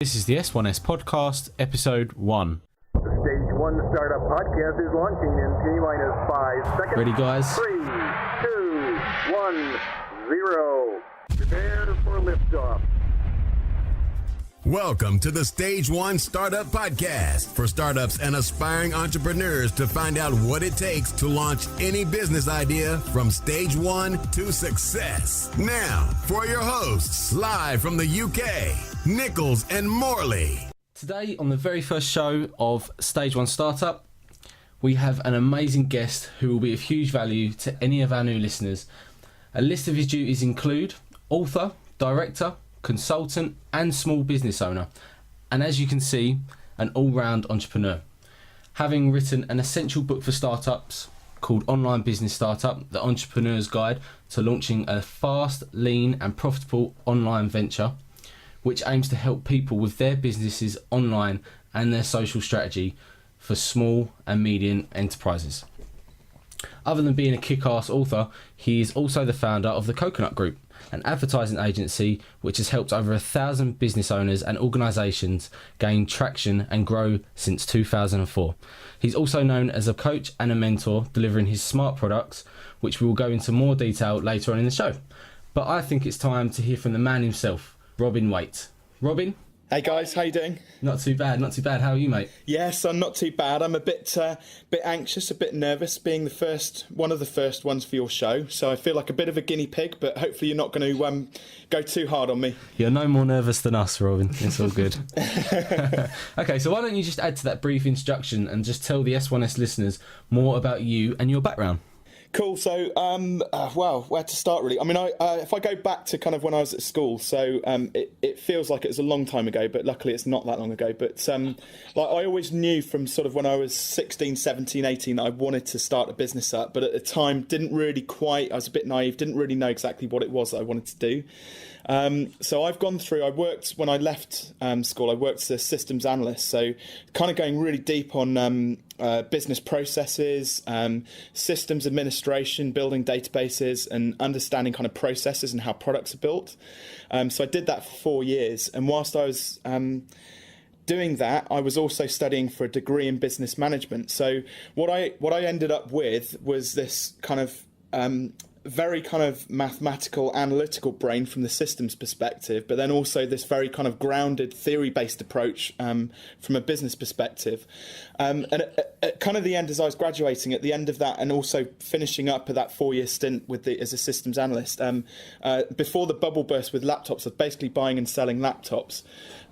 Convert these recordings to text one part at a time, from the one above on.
This is the S1S Podcast, Episode 1. The Stage 1 Startup Podcast is launching in T-minus 5 seconds. Ready, guys? 3, 2, 1, 0. Prepare for liftoff. Welcome to the Stage 1 Startup Podcast for startups and aspiring entrepreneurs to find out what it takes to launch any business idea from stage 1 to success. Now, for your hosts, live from the UK, Nichols and Morley. Today, on the very first show of Stage 1 Startup, we have an amazing guest who will be of huge value to any of our new listeners. A list of his duties include author, director, consultant and small business owner, and as you can see, an all-round entrepreneur. Having written an essential book for startups called Online Business Startup, The Entrepreneur's Guide to Launching a Fast, Lean and Profitable Online Venture, which aims to help people with their businesses online and their social strategy for small and medium enterprises. Other than being a kick-ass author, he is also the founder of the Coconut Group, an advertising agency which has helped over 1,000 business owners and organisations gain traction and grow since 2004. He's also known as a coach and a mentor, delivering his smart products, which we will go into more detail later on in the show. But I think it's time to hear from the man himself, Robin Waite. Robin? Hey guys, how you doing? Not too bad, not too bad. How are you, mate? Yes, I'm not too bad. I'm a bit anxious, a bit nervous, being one of the first ones for your show. So I feel like a bit of a guinea pig, but hopefully you're not going to go too hard on me. You're no more nervous than us, Robin. It's all good. Okay, so why don't you just add to that brief introduction and just tell the S1S listeners more about you and your background? Cool. So, well, where to start really? I mean, if I go back to kind of when I was at school, so it feels like it was a long time ago, but luckily it's not that long ago. But like I always knew from sort of when I was 16, 17, 18 that I wanted to start a business up, but at the time I was a bit naive, didn't really know exactly what it was that I wanted to do. So when I left school, I worked as a systems analyst, so kind of going really deep on business processes, systems administration, building databases and understanding kind of processes and how products are built. So I did that for 4 years, and whilst I was doing that, I was also studying for a degree in business management. So what I ended up with was this kind of very kind of mathematical, analytical brain from the systems perspective, but then also this very kind of grounded, theory-based approach from a business perspective. And at kind of the end, as I was graduating, at the end of that, and also finishing up that 4-year stint as a systems analyst, before the bubble burst with laptops, I was basically buying and selling laptops.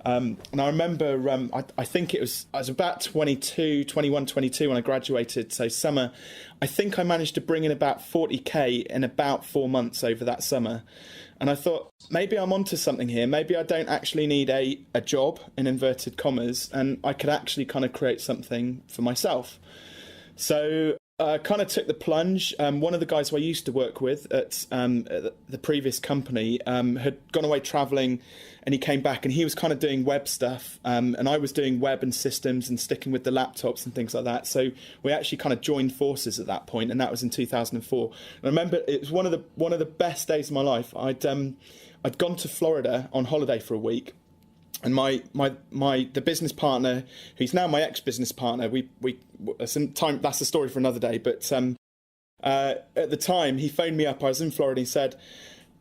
And I remember, I think I was about 22 when I graduated, so summer. I think I managed to bring in about 40k in about 4 months over that summer. And I thought, maybe I'm onto something here. Maybe I don't actually need a job, in inverted commas, and I could actually kind of create something for myself. So I kind of took the plunge. One of the guys who I used to work with at the previous company had gone away traveling, and he came back and he was kind of doing web stuff, and I was doing web and systems and sticking with the laptops and things like that. So we actually kind of joined forces at that point, and that was in 2004. And I remember it was one of the best days of my life. I'd gone to Florida on holiday for a week. And the business partner, who's now my ex-business partner, that's a story for another day. But at the time, he phoned me up. I was in Florida. He said,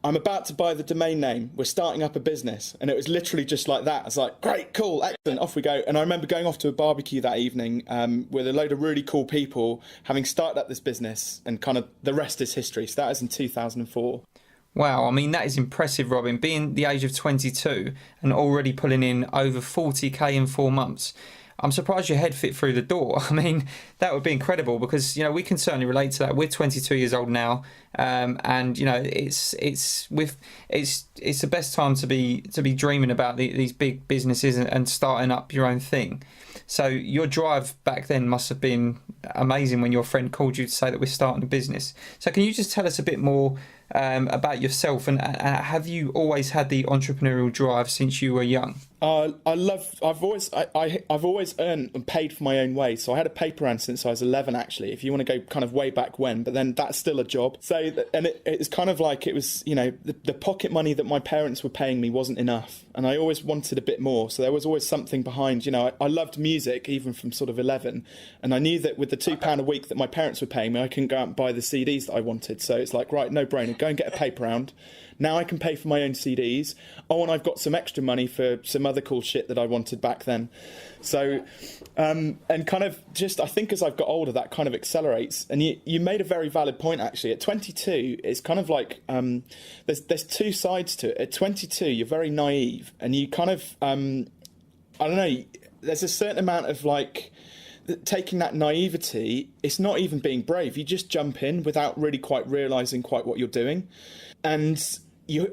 "I'm about to buy the domain name. We're starting up a business." And it was literally just like that. I was like, "Great, cool, excellent, off we go." And I remember going off to a barbecue that evening with a load of really cool people, having started up this business, and kind of the rest is history. So that was in 2004. Wow, I mean, that is impressive, Robin, being the age of 22 and already pulling in over 40k in 4 months. I'm surprised your head fit through the door. I mean, that would be incredible because, you know, we can certainly relate to that. We're 22 years old now, and, you know, it's the best time to be dreaming about these big businesses and starting up your own thing. So your drive back then must have been amazing when your friend called you to say that we're starting a business. So can you just tell us a bit more about yourself, and have you always had the entrepreneurial drive since you were young? I've always earned and paid for my own way. So I had a paper round since I was 11, actually, if you want to go kind of way back when, but then that's still a job. So, and it's kind of like, it was, you know, the pocket money that my parents were paying me wasn't enough. And I always wanted a bit more. So there was always something behind, you know, I loved music even from sort of 11. And I knew that with the £2 a week that my parents were paying me, I couldn't go out and buy the CDs that I wanted. So it's like, right, no brainer, go and get a paper round. Now I can pay for my own CDs. Oh, and I've got some extra money for some other cool shit that I wanted back then. So, and kind of just, I think as I've got older, that kind of accelerates. And you made a very valid point, actually. At 22, it's kind of like, there's two sides to it. At 22, you're very naive. And you kind of, I don't know, there's a certain amount of like, taking that naivety, it's not even being brave. You just jump in without really quite realising quite what you're doing. And you,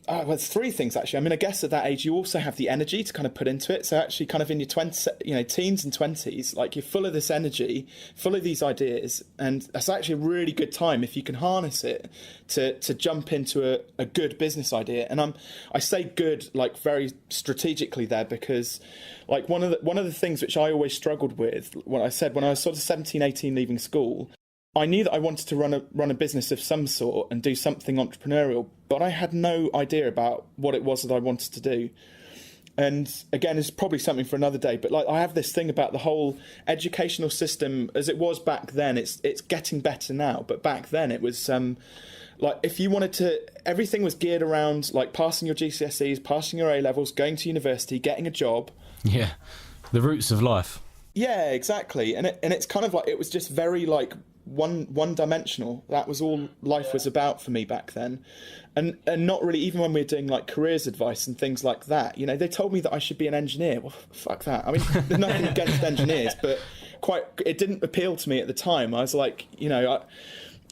well, it's three things actually. I mean, I guess at that age you also have the energy to kind of put into it. So actually, kind of in your teens and 20s, like you're full of this energy, full of these ideas, and that's actually a really good time if you can harness it to jump into a good business idea. And I say good like very strategically there, because like one of the things which I always struggled with when I was sort of 17, 18 leaving school, I knew that I wanted to run a business of some sort and do something entrepreneurial, but I had no idea about what it was that I wanted to do. And again, it's probably something for another day, but like I have this thing about the whole educational system as it was back then. It's getting better now, but back then it was like if you wanted to, everything was geared around like passing your GCSEs, passing your A-levels, going to university, getting a job. Yeah, the roots of life. Yeah, exactly. And it's kind of like, it was just very like one dimensional. That was all life was about for me back then. And not really, even when we were doing like careers advice and things like that, you know, they told me that I should be an engineer. Well, fuck that. I mean, there's nothing against engineers, but it didn't appeal to me at the time. I was like, you know,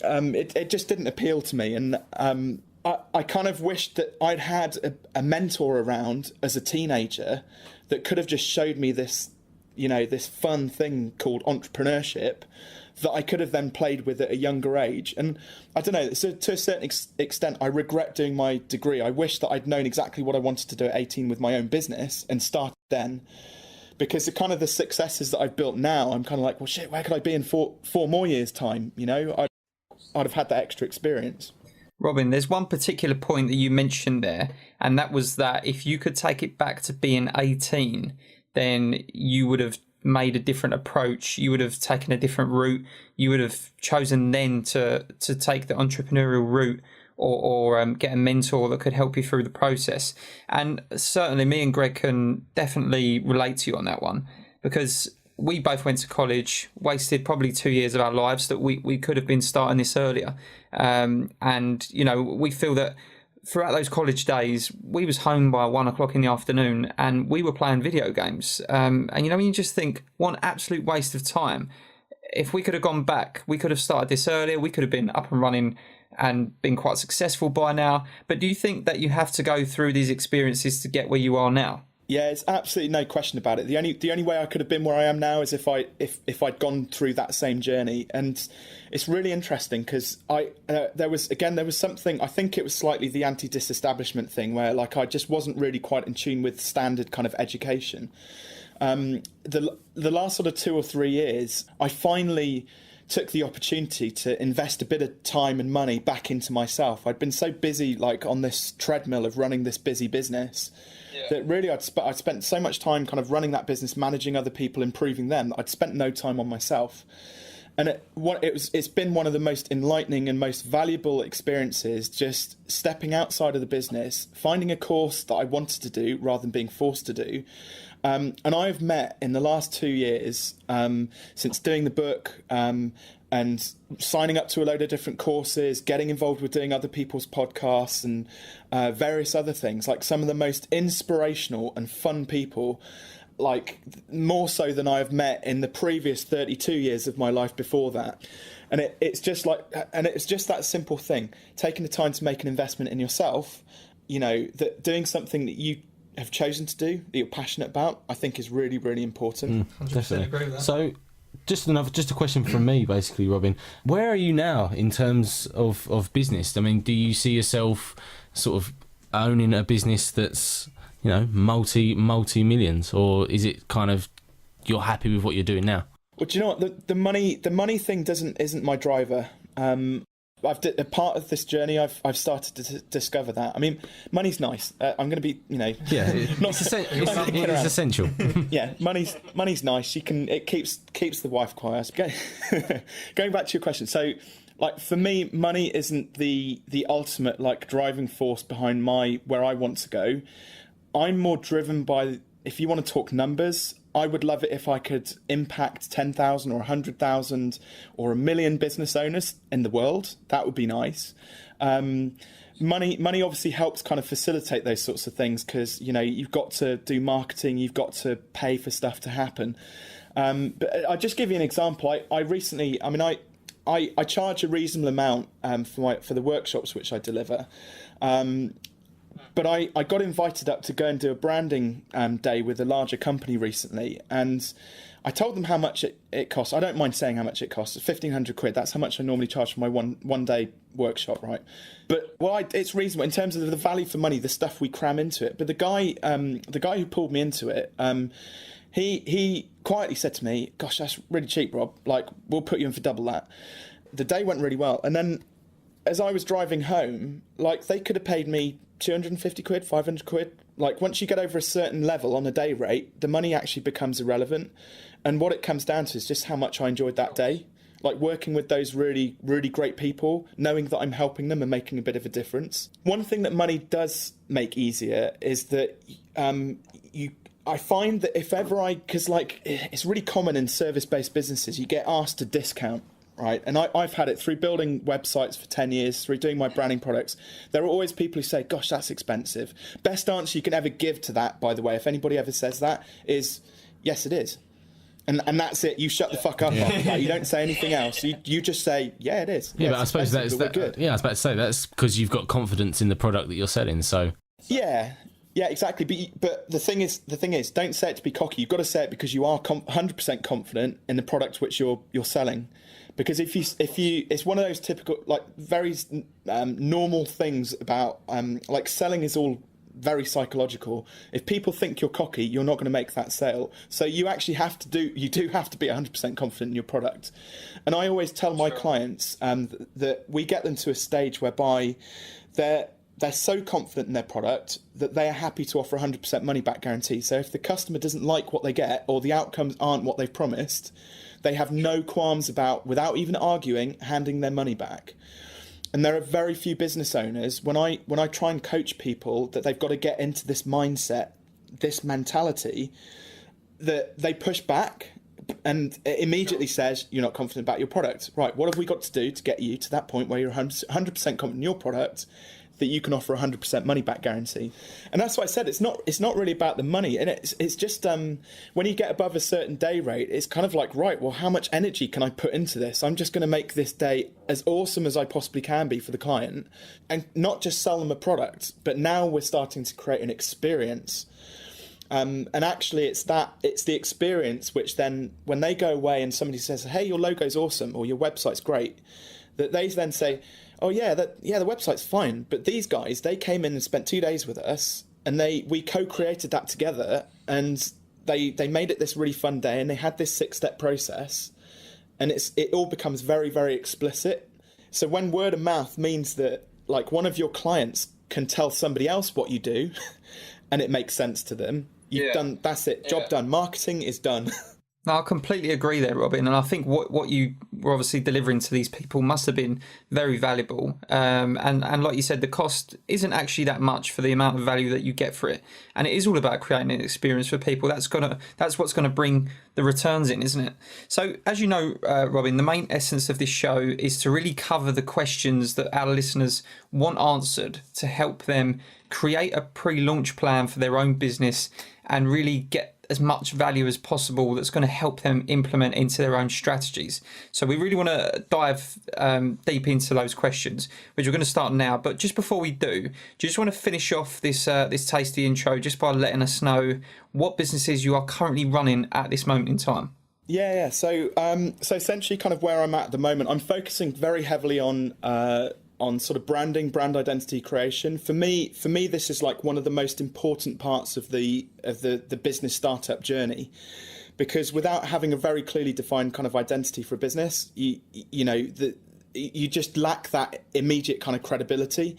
it just didn't appeal to me. And I kind of wished that I'd had a mentor around as a teenager that could have just showed me this, you know, this fun thing called entrepreneurship that I could have then played with at a younger age. And I don't know, so to a certain extent, I regret doing my degree. I wish that I'd known exactly what I wanted to do at 18 with my own business and started then. Because the successes that I've built now, I'm kind of like, well, shit, where could I be in four more years' time? You know, I'd have had that extra experience. Robin, there's one particular point that you mentioned there, and that was that if you could take it back to being 18, then you would have made a different approach, you would have taken a different route, you would have chosen then to take the entrepreneurial route or get a mentor that could help you through the process. And certainly me and Greg can definitely relate to you on that one, because we both went to college, wasted probably 2 years of our lives that we could have been starting this earlier. And, you know, we feel that throughout those college days, we was home by 1 o'clock in the afternoon and we were playing video games. And, you know, you just think, what an absolute waste of time. If we could have gone back, we could have started this earlier. We could have been up and running and been quite successful by now. But do you think that you have to go through these experiences to get where you are now? Yeah, it's absolutely no question about it. The only way I could have been where I am now is if I'd gone through that same journey. And it's really interesting because there was something, I think it was slightly the anti-disestablishment thing, where like I just wasn't really quite in tune with standard kind of education. The last sort of 2 or 3 years, I finally took the opportunity to invest a bit of time and money back into myself. I'd been so busy like on this treadmill of running this busy business that really I'd spent so much time kind of running that business, managing other people, improving them, that I'd spent no time on myself. And it's been one of the most enlightening and most valuable experiences, just stepping outside of the business, finding a course that I wanted to do rather than being forced to do. And I've met in the last 2 years, since doing the book and signing up to a load of different courses, getting involved with doing other people's podcasts and various other things, like some of the most inspirational and fun people, like more so than I've met in the previous 32 years of my life before that. And it's just that simple thing, taking the time to make an investment in yourself, you know, that doing something that you have chosen to do, that you're passionate about, I think is really, really important. Definitely agree with that. So just a question from me, basically, Robin. Where are you now in terms of business? I mean, do you see yourself sort of owning a business that's, you know, multi millions, or is it kind of you're happy with what you're doing now? Well, do you know what, the money thing isn't my driver. A part of this journey, I've started to discover that. I mean, money's nice. I'm going to be, you know, it's essential. Yeah, money's nice. It keeps the wife quiet. Going back to your question, so like for me, money isn't the ultimate like driving force behind where I want to go. I'm more driven by, if you want to talk numbers, I would love it if I could impact 10,000 or 100,000 or 1 million business owners in the world. That would be nice. Money obviously helps kind of facilitate those sorts of things, because, you know, you've got to do marketing, you've got to pay for stuff to happen. But I'll just give you an example. I recently, I mean, I charge a reasonable amount for the workshops which I deliver. But I got invited up to go and do a branding day with a larger company recently, and I told them how much it costs. I don't mind saying how much it costs. It's 1,500 quid. That's how much I normally charge for my one day workshop, right? But it's reasonable in terms of the value for money, the stuff we cram into it. But the guy who pulled me into it, he quietly said to me, "Gosh, that's really cheap, Rob. Like, we'll put you in for double that." The day went really well, and then as I was driving home, like, they could have paid me 250 quid, 500 quid. Like, once you get over a certain level on a day rate, the money actually becomes irrelevant. And what it comes down to is just how much I enjoyed that day. Like, working with those really, really great people, knowing that I'm helping them and making a bit of a difference. One thing that money does make easier is that I find that if ever because like, it's really common in service-based businesses, you get asked to discount. Right, and I've had it through building websites for 10 years, through doing my branding products. There are always people who say, "Gosh, that's expensive." Best answer you can ever give to that, by the way, if anybody ever says that, is, "Yes, it is." And that's it. You shut the fuck up. Like, you don't say anything else. You just say, "Yeah, it is." Yeah, yeah, but I suppose that's good. Yeah, I was about to say that's because you've got confidence in the product that you're selling. So yeah, exactly. But the thing is, don't say it to be cocky. You've got to say it because you are 100% confident in the product which you're selling. Because if you, it's one of those typical, like, very normal things about, like, selling is all very psychological. If people think you're cocky, you're not going to make that sale. So you actually you do have to be 100% confident in your product. And I always tell my clients that we get them to a stage whereby they're so confident in their product that they are happy to offer 100% money back guarantee. So if the customer doesn't like what they get, or the outcomes aren't what they've promised, they have no qualms about, without even arguing, handing their money back. And there are very few business owners, when I try and coach people, that they've got to get into this mindset, this mentality, that they push back and it immediately says, "You're not confident about your product." Right, what have we got to do to get you to that point where you're 100% confident in your product, that you can offer 100% money back guarantee? And that's why I said it's not really about the money, and it's just when you get above a certain day rate, it's kind of like, right, well, how much energy can I put into this? I'm just going to make this day as awesome as I possibly can be for the client, and not just sell them a product, but now we're starting to create an experience. And actually it's the experience which then, when they go away and somebody says, "Hey, your logo's awesome," or "Your website's great," that they then say, "Oh yeah, the website's fine, but these guys, they came in and spent 2 days with us, and we co-created that together, and they made it this really fun day, and they had this 6-step process," and it all becomes very, very explicit. So when word of mouth means that, like, one of your clients can tell somebody else what you do, and it makes sense to them, you've done. That's it. Job done. Marketing is done. No, I completely agree there, Robin. And I think what you were obviously delivering to these people must have been very valuable. And like you said, the cost isn't actually that much for the amount of value that you get for it. And it is all about creating an experience for people. That's what's gonna bring the returns in, isn't it? So, as you know, Robin, the main essence of this show is to really cover the questions that our listeners want answered, to help them create a pre-launch plan for their own business and really get as much value as possible that's going to help them implement into their own strategies. So we really want to dive deep into those questions, which we're going to start now. But just before we do just want to finish off this tasty intro just by letting us know what businesses you are currently running at this moment in time. Yeah. So essentially, kind of where I'm at the moment, I'm focusing very heavily on sort of branding, brand identity creation. For me, this is like one of the most important parts of the business startup journey, because without having a very clearly defined kind of identity for a business, you just lack that immediate kind of credibility.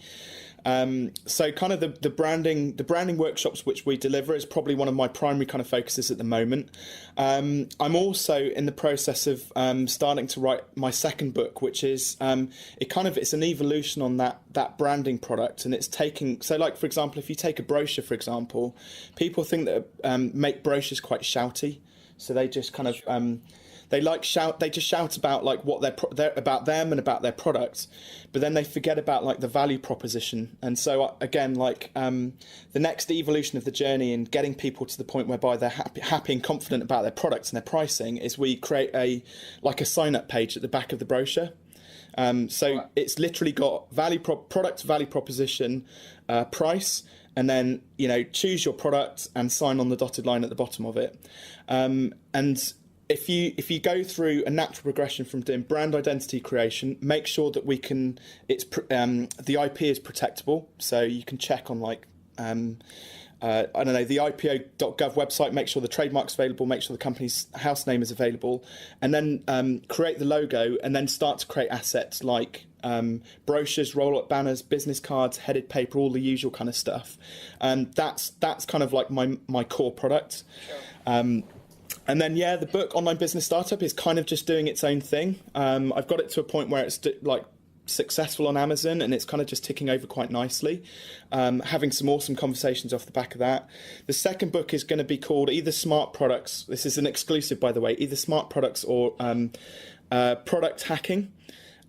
So kind of the branding workshops which we deliver is probably one of my primary kind of focuses at the moment. I'm also in the process of starting to write my second book, which is it's an evolution on that branding product, and it's taking, so like, for example, if you take a brochure, for example, people think that make brochures quite shouty, so they just kind of they just shout about like what they're about them and about their products, but then they forget about like the value proposition. And so again, like the next evolution of the journey in getting people to the point whereby they're happy and confident about their products and their pricing is we create a sign-up page at the back of the brochure. So it's literally got product value proposition, price, and then choose your product and sign on the dotted line at the bottom of it. And if you go through a natural progression from doing brand identity creation, make sure that the IP is protectable, so you can check on like the IPO.gov website, make sure the trademark's available, make sure the company's house name is available, and then create the logo, and then start to create assets like brochures, roll-up banners, business cards, headed paper, all the usual kind of stuff. That's kind of like my core product. Sure. And then, the book Online Business Startup is kind of just doing its own thing. I've got it to a point where it's like successful on Amazon, and it's kind of just ticking over quite nicely. Having some awesome conversations off the back of that. The second book is going to be called either Smart Products. This is an exclusive, by the way, either Smart Products or Product Hacking.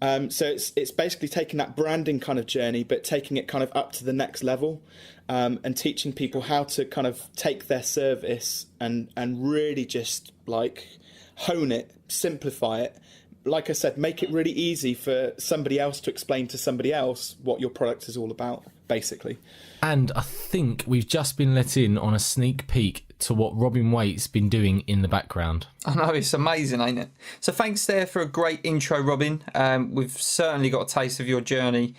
So it's basically taking that branding kind of journey, but taking it kind of up to the next level, and teaching people how to kind of take their service and really just like hone it, simplify it. Like I said, make it really easy for somebody else to explain to somebody else what your product is all about, basically. And I think we've just been let in on a sneak peek to what Robin Waite's been doing in the background. I know, it's amazing, ain't it? So thanks there for a great intro, Robin. We've certainly got a taste of your journey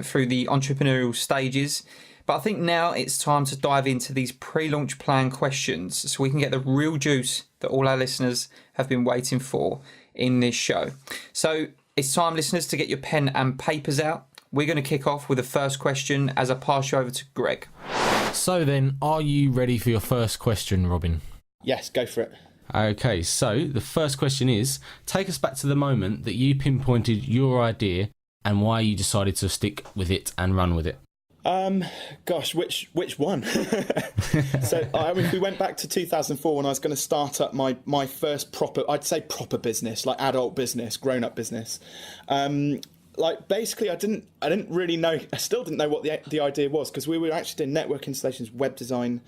through the entrepreneurial stages. But I think now it's time to dive into these pre-launch plan questions so we can get the real juice that all our listeners have been waiting for in this show. So it's time, listeners, to get your pen and papers out. We're going to kick off with the first question as I pass you over to Greg. So then, are you ready for your first question, Robin? Yes, go for it. Okay, so the first question is, take us back to the moment that you pinpointed your idea and why you decided to stick with it and run with it. Gosh, which one? So if we went back to 2004 when I was going to start up my first proper business, like adult business, grown-up business. Like basically, I didn't really know. I still didn't know what the idea was, because we were actually doing network installations, web design,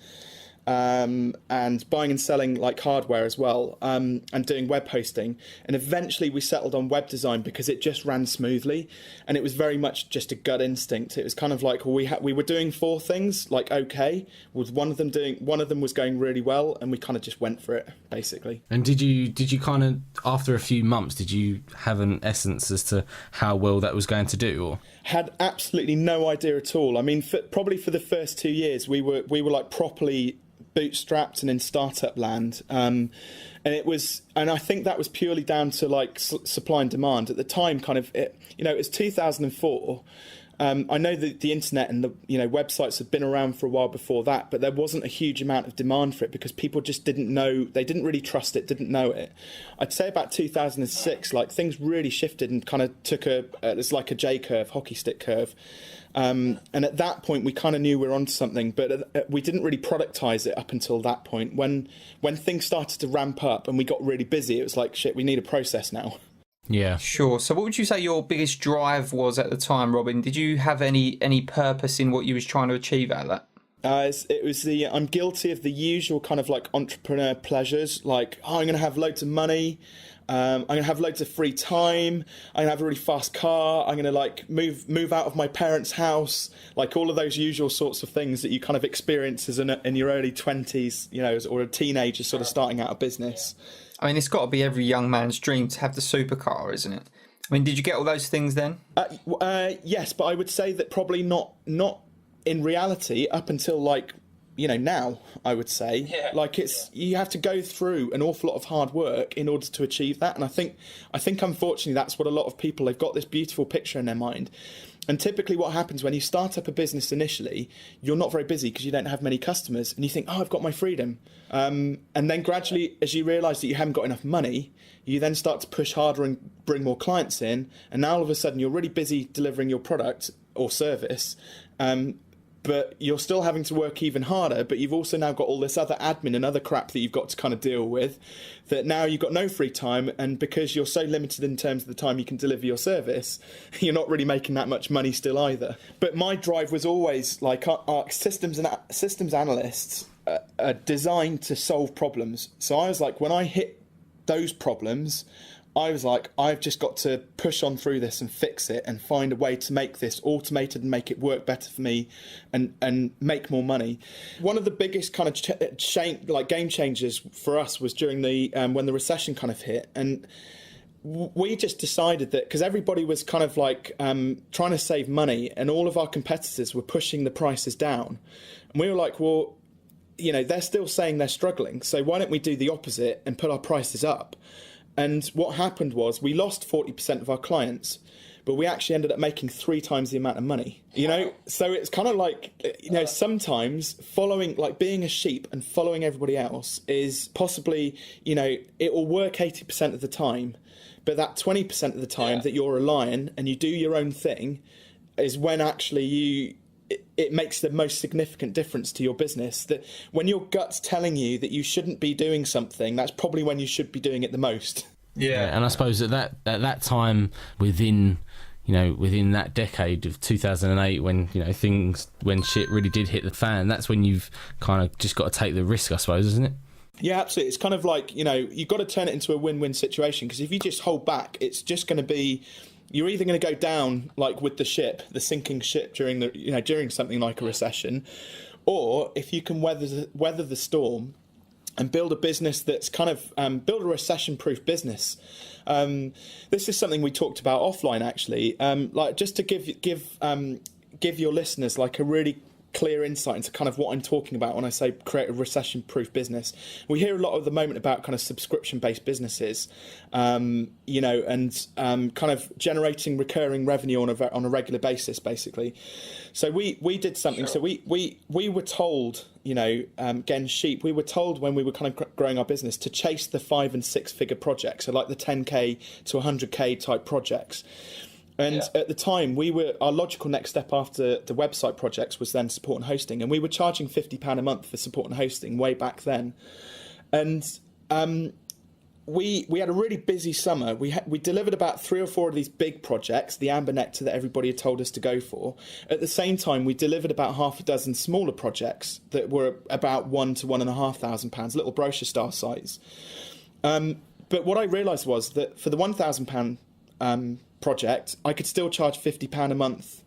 and buying and selling like hardware as well, and doing web hosting. And eventually we settled on web design because it just ran smoothly, and it was very much just a gut instinct. It was kind of like we were doing four things, like with one of them was going really well, and we kind of just went for it, basically. And did you kind of, after a few months, did you have an essence as to how well that was going to do, or? Had absolutely no idea at all. I mean, probably for the first 2 years, we were like properly bootstrapped and in startup land, and I think that was purely down to like supply and demand at the time. Kind of, it was 2004. I know that the internet and the websites had been around for a while before that, but there wasn't a huge amount of demand for it because people just didn't know. They didn't really trust it, didn't know it. I'd say about 2006, like things really shifted and kind of took it's like a J curve, hockey stick curve. And at that point, we kind of knew we were onto something, but we didn't really productize it up until that point. When things started to ramp up and we got really busy, it was like, shit, we need a process now. Yeah. Sure. So what would you say your biggest drive was at the time, Robin? Did you have any purpose in what you was trying to achieve out of that? It was I'm guilty of the usual kind of like entrepreneur pleasures, like, I'm going to have loads of money. I'm going to have loads of free time. I'm going to have a really fast car. I'm going to like move out of my parents' house. Like all of those usual sorts of things that you kind of experience as in your early 20s, or a teenager sort of starting out a business. I mean, it's got to be every young man's dream to have the supercar, isn't it? I mean, did you get all those things then? Yes, but I would say that probably not in reality up until like, now, I would say. Yeah. Like you have to go through an awful lot of hard work in order to achieve that. And I think unfortunately that's what a lot of people, they've got this beautiful picture in their mind. And typically what happens when you start up a business initially, you're not very busy because you don't have many customers and you think, oh, I've got my freedom. And then gradually, as you realise that you haven't got enough money, you then start to push harder and bring more clients in. And now all of a sudden you're really busy delivering your product or service. But you're still having to work even harder, but you've also now got all this other admin and other crap that you've got to kind of deal with, that now you've got no free time, and because you're so limited in terms of the time you can deliver your service, you're not really making that much money still either. But my drive was always like our systems analysts are designed to solve problems. So I was like, when I hit those problems, I was like, I've just got to push on through this and fix it and find a way to make this automated and make it work better for me and make more money. One of the biggest kind of game changers for us was during the when the recession kind of hit, and we just decided that because everybody was kind of like trying to save money and all of our competitors were pushing the prices down, and we were like, well, they're still saying they're struggling, so why don't we do the opposite and put our prices up? And what happened was we lost 40% of our clients, but we actually ended up making 3 times the amount of money, So it's kind of like, sometimes following, like being a sheep and following everybody else is possibly, it will work 80% of the time, but that 20% of the time that you're a lion and you do your own thing is when actually it makes the most significant difference to your business. That when your gut's telling you that you shouldn't be doing something, that's probably when you should be doing it the most. Yeah, and I suppose at that time within that decade of 2008, when when shit really did hit the fan, that's when you've kind of just got to take the risk, I suppose, isn't it? Yeah, absolutely. It's kind of like you've got to turn it into a win-win situation, because if you just hold back, it's just going to be. You're either going to go down like with the sinking ship during something like a recession, or if you can weather the storm and build a business that's kind of build a recession-proof business. This is something we talked about offline actually. Like just to give your listeners like a really clear insight into kind of what I'm talking about when I say create a recession-proof business. We hear a lot at the moment about kind of subscription-based businesses, and kind of generating recurring revenue on a regular basis, basically. So we did something. Sure. So we were told, again, sheep. We were told when we were kind of growing our business to chase the 5 and 6 figure projects, so like the 10k to 100k type projects. And at the time, our logical next step after the website projects was then support and hosting. And we were charging £50 a month for support and hosting way back then. And we had a really busy summer. We delivered about 3 or 4 of these big projects, the Amber Nectar that everybody had told us to go for. At the same time, we delivered about half a dozen smaller projects that were about £1,000 to £1,500, little brochure style sites. But what I realised was that for the £1,000 project, I could still charge £50 a month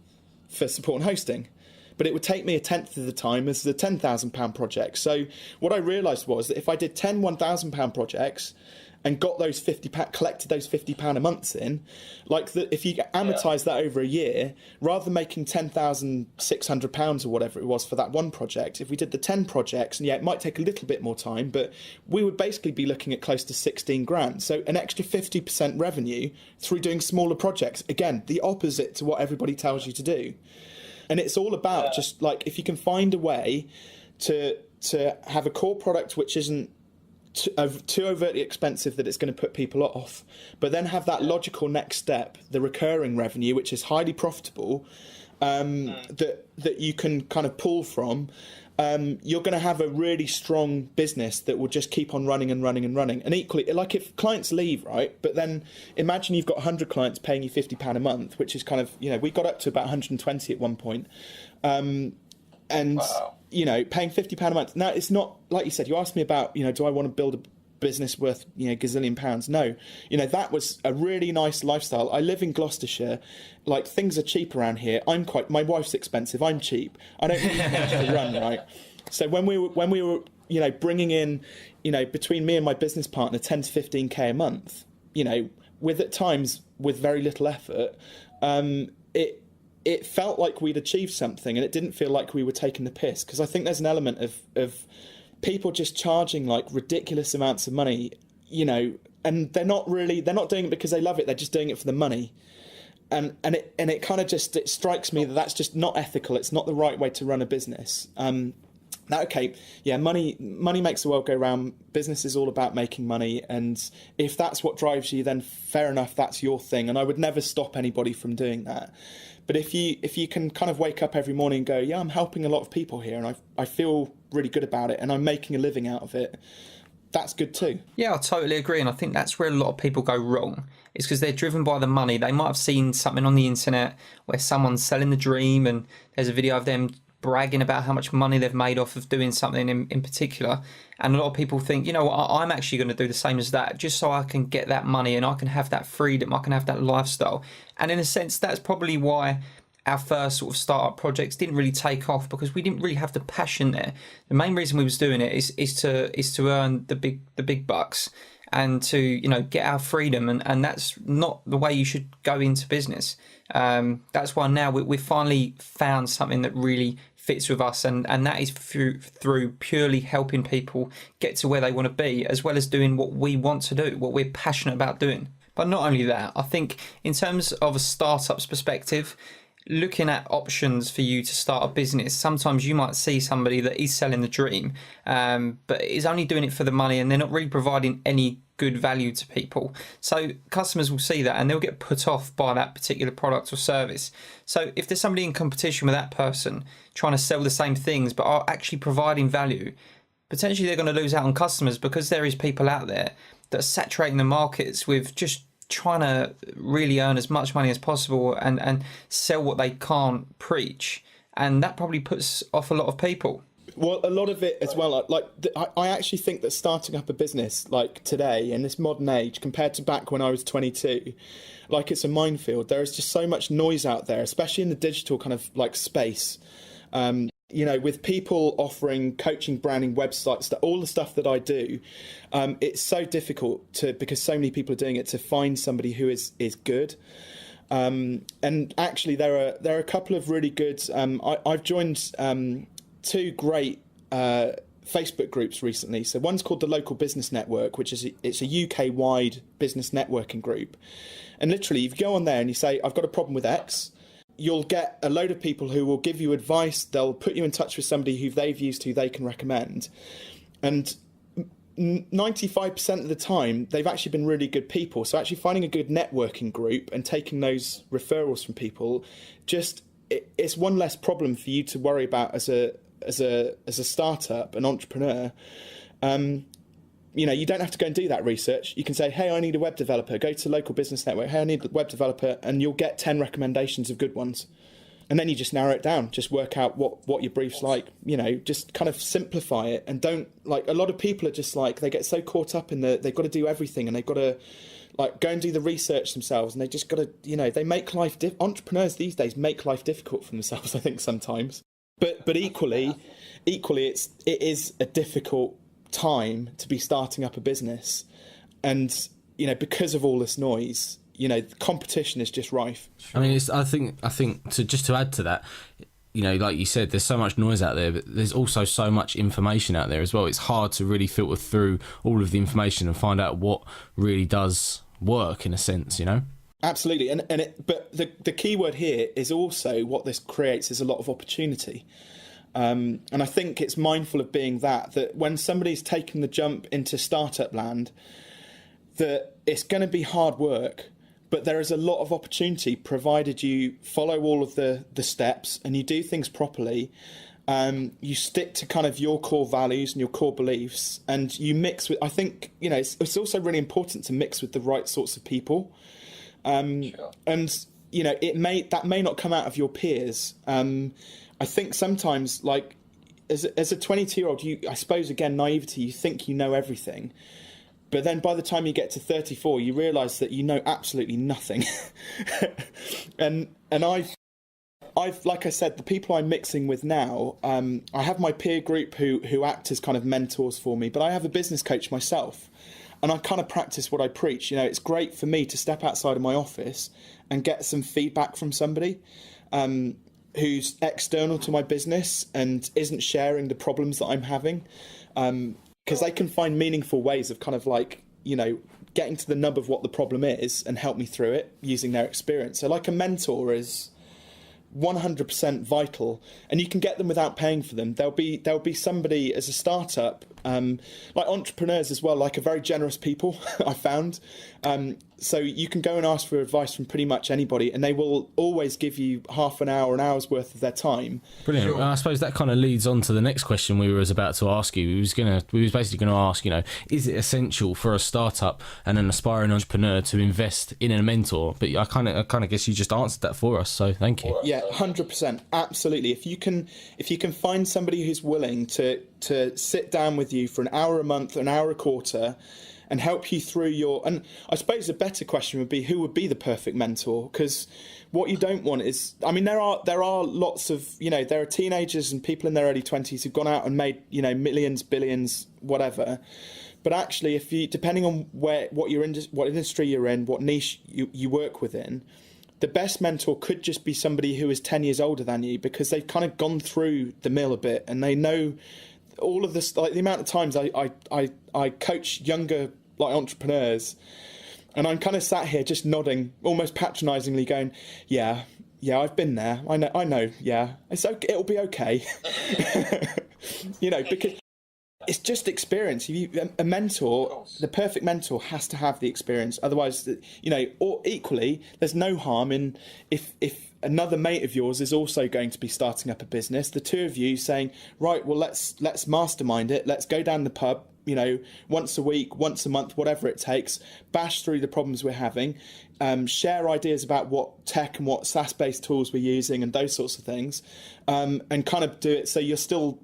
for support and hosting, but it would take me a tenth of the time as the £10,000 project. So what I realised was that if I did 10 £1,000 projects and got those collected those £50 a month in, if you amortise that over a year, rather than making £10,600 or whatever it was for that one project, if we did the 10 projects, and it might take a little bit more time, but we would basically be looking at close to 16 grand. So an extra 50% revenue through doing smaller projects. Again, the opposite to what everybody tells you to do. And it's all about just like, if you can find a way to have a core product which isn't too overtly expensive that it's going to put people off, but then have that logical next step, the recurring revenue, which is highly profitable, that you can kind of pull from, you're going to have a really strong business that will just keep on running and running and running. And equally, like if clients leave, right, but then imagine you've got 100 clients paying you £50 a month, which is kind of, we got up to about 120 at one point. Wow. Paying £50 a month. Now, it's not, like you said, you asked me about, do I want to build a business worth, gazillion pounds? No. That was a really nice lifestyle. I live in Gloucestershire. Like, things are cheap around here. my wife's expensive. I'm cheap. I don't need much to run, right? So when we were bringing in, between me and my business partner, 10 to 15k a month, with at times with very little effort, it felt like we'd achieved something, and it didn't feel like we were taking the piss. Because I think there's an element of people just charging like ridiculous amounts of money, and they're not doing it because they love it. They're just doing it for the money. And it kind of just, it strikes me that that's just not ethical. It's not the right way to run a business. Money makes the world go round. Business is all about making money, and if that's what drives you, then fair enough, that's your thing. And I would never stop anybody from doing that. But if you can kind of wake up every morning and go, yeah, I'm helping a lot of people here, and I feel really good about it, and I'm making a living out of it, that's good too. Yeah, I totally agree, and I think that's where a lot of people go wrong. It's because they're driven by the money. They might have seen something on the internet where someone's selling the dream, and there's a video of them bragging about how much money they've made off of doing something in particular, and a lot of people think, I'm actually going to do the same as that just so I can get that money and I can have that freedom, I can have that lifestyle. And in a sense, that's probably why our first sort of startup projects didn't really take off, because we didn't really have the passion there. The main reason we was doing it is to earn the big bucks and to get our freedom, and that's not the way you should go into business. That's why now we finally found something that really fits with us, and that is through purely helping people get to where they want to be, as well as doing what we want to do, what we're passionate about doing. But not only that, I think in terms of a startup's perspective, looking at options for you to start a business, sometimes you might see somebody that is selling the dream, but is only doing it for the money, and they're not really providing any good value to people. So customers will see that and they'll get put off by that particular product or service. So if there's somebody in competition with that person trying to sell the same things but are actually providing value, potentially they're going to lose out on customers, because there is people out there that are saturating the markets with just trying to really earn as much money as possible and sell what they can't preach, and that probably puts off a lot of people. Well, a lot of it as well, I actually think that starting up a business like today in this modern age compared to back when I was 22, it's a minefield. There is just so much noise out there, especially in the digital kind of space. With people offering coaching, branding, websites, all the stuff that I do, it's so difficult because so many people are doing it, to find somebody who is good. And actually, there are a couple of really good. I've joined two great Facebook groups recently. So one's called the Local Business Network, which is it's a UK-wide business networking group. And literally, if you go on there and you say, I've got a problem with X, you'll get a load of people who will give you advice. They'll put you in touch with somebody who they've used, who they can recommend. And 95% of the time, they've actually been really good people. So actually finding a good networking group and taking those referrals from people, it's one less problem for you to worry about as a startup, an entrepreneur. You don't have to go and do that research. You can say, hey, I need a web developer. Go to Local Business Network. Hey, I need a web developer. And you'll get 10 recommendations of good ones. And then you just narrow it down. Just work out what your brief's like. Just kind of simplify it. And don't, a lot of people are just they get so caught up in they've got to do everything, and they've got to go and do the research themselves. And they just got to, they make life, entrepreneurs these days make life difficult for themselves, I think, sometimes. But equally, it is a difficult time to be starting up a business, and because of all this noise, competition is just rife. I mean, I think to add to that, like you said, there's so much noise out there, but there's also so much information out there as well. It's hard to really filter through all of the information and find out what really does work, in a sense. Absolutely, but the key word here is also what this creates is a lot of opportunity. And I think it's mindful of being that when somebody's taking the jump into startup land, that it's going to be hard work, but there is a lot of opportunity provided you follow all of the steps and you do things properly. You stick to kind of your core values and your core beliefs, and you mix with, I think, it's also really important to mix with the right sorts of people. Sure. And, that may not come out of your peers. I think sometimes, as a 22-year-old, I suppose, again, naivety, you think you know everything. But then by the time you get to 34, you realise that you know absolutely nothing. and like I said, the people I'm mixing with now, I have my peer group who act as kind of mentors for me, but I have a business coach myself, and I kind of practice what I preach. You know, it's great for me to step outside of my office and get some feedback from somebody who's external to my business and isn't sharing the problems that I'm having, because they can find meaningful ways of kind of like, you know, getting to the nub of what the problem is and help me through it using their experience. So like a mentor is 100% vital, and you can get them without paying for them. There'll be somebody as a startup, like entrepreneurs as well, like are very generous people. I found, so you can go and ask for advice from pretty much anybody, and they will always give you half an hour, an hour's worth of their time. Brilliant. Sure. Well, I suppose that kind of leads on to the next question we was about to ask you. We was basically going to ask, you know, is it essential for a startup and an aspiring entrepreneur to invest in a mentor? But I kind of guess you just answered that for us. So thank you. Yeah, 100%, absolutely. If you can find somebody who's willing to sit down with you for an hour a month, an hour a quarter, and help you through your... And I suppose a better question would be, who would be the perfect mentor? Because what you don't want is... I mean, there are lots of... You know, there are teenagers and people in their early 20s who've gone out and made, you know, millions, billions, whatever. But actually, if you... Depending on what industry you're in, what niche you work within, the best mentor could just be somebody who is 10 years older than you, because they've kind of gone through the mill a bit and they know all of this. Like the amount of times I coach younger like entrepreneurs, and I'm kind of sat here just nodding, almost patronisingly, going, "Yeah, I've been there. I know. Yeah, it's okay. It'll be okay." You know, because it's just experience. A mentor, the perfect mentor, has to have the experience. Otherwise, you know, or equally, there's no harm in if another mate of yours is also going to be starting up a business, the two of you saying, right, well, let's mastermind it. Let's go down the pub, you know, once a week, once a month, whatever it takes, bash through the problems we're having, share ideas about what tech and what SaaS-based tools we're using and those sorts of things, and kind of do it so you're still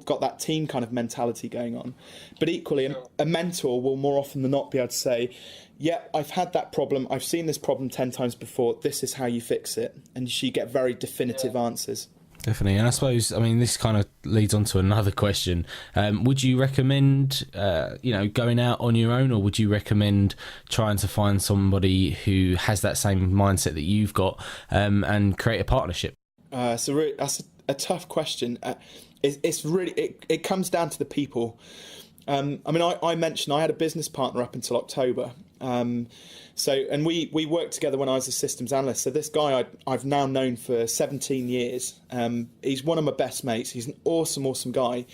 got that team kind of mentality going on. But equally, a mentor will more often than not be able to say, yeah, I've had that problem, I've seen this problem 10 times before, this is how you fix it. And you get very definitive answers. Definitely. And I suppose, I mean, this kind of leads on to another question. Would you recommend, going out on your own, or would you recommend trying to find somebody who has that same mindset that you've got, and create a partnership? So that's a tough question. It's really, it comes down to the people. I mean, I mentioned I had a business partner up until October. And we worked together when I was a systems analyst. So this guy I've now known for 17 years. He's one of my best mates. He's an awesome guy.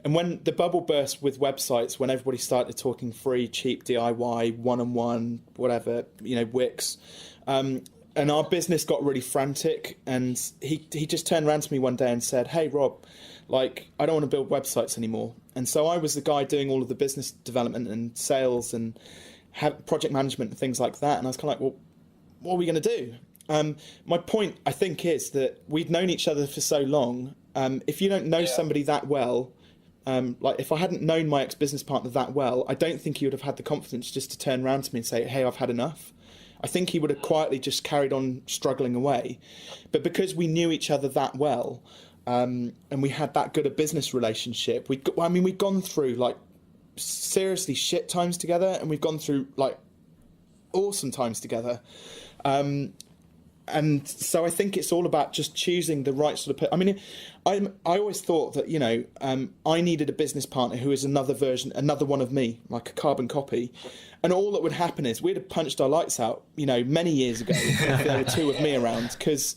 And when the bubble burst with websites, when everybody started talking free, cheap DIY, one-on-one, whatever, you know, Wix, and our business got really frantic, and he just turned around to me one day and said, "Hey, Rob, like, I don't want to build websites anymore." And so I was the guy doing all of the business development and sales and project management and things like that. And I was kind of like, well, what are we going to do? My point, I think, is that we've known each other for so long. If you don't know somebody that well, like if I hadn't known my ex-business partner that well, I don't think he would have had the confidence just to turn around to me and say, "Hey, I've had enough." I think he would have quietly just carried on struggling away. But because we knew each other that well, and we had that good a business relationship, we'd gone through like seriously shit times together, and we've gone through like awesome times together. And so I think it's all about just choosing the right sort of... I mean, I always thought that, you know, I needed a business partner who is another one of me, like a carbon copy. And all that would happen is we'd have punched our lights out, you know, many years ago if there were two of me around, because...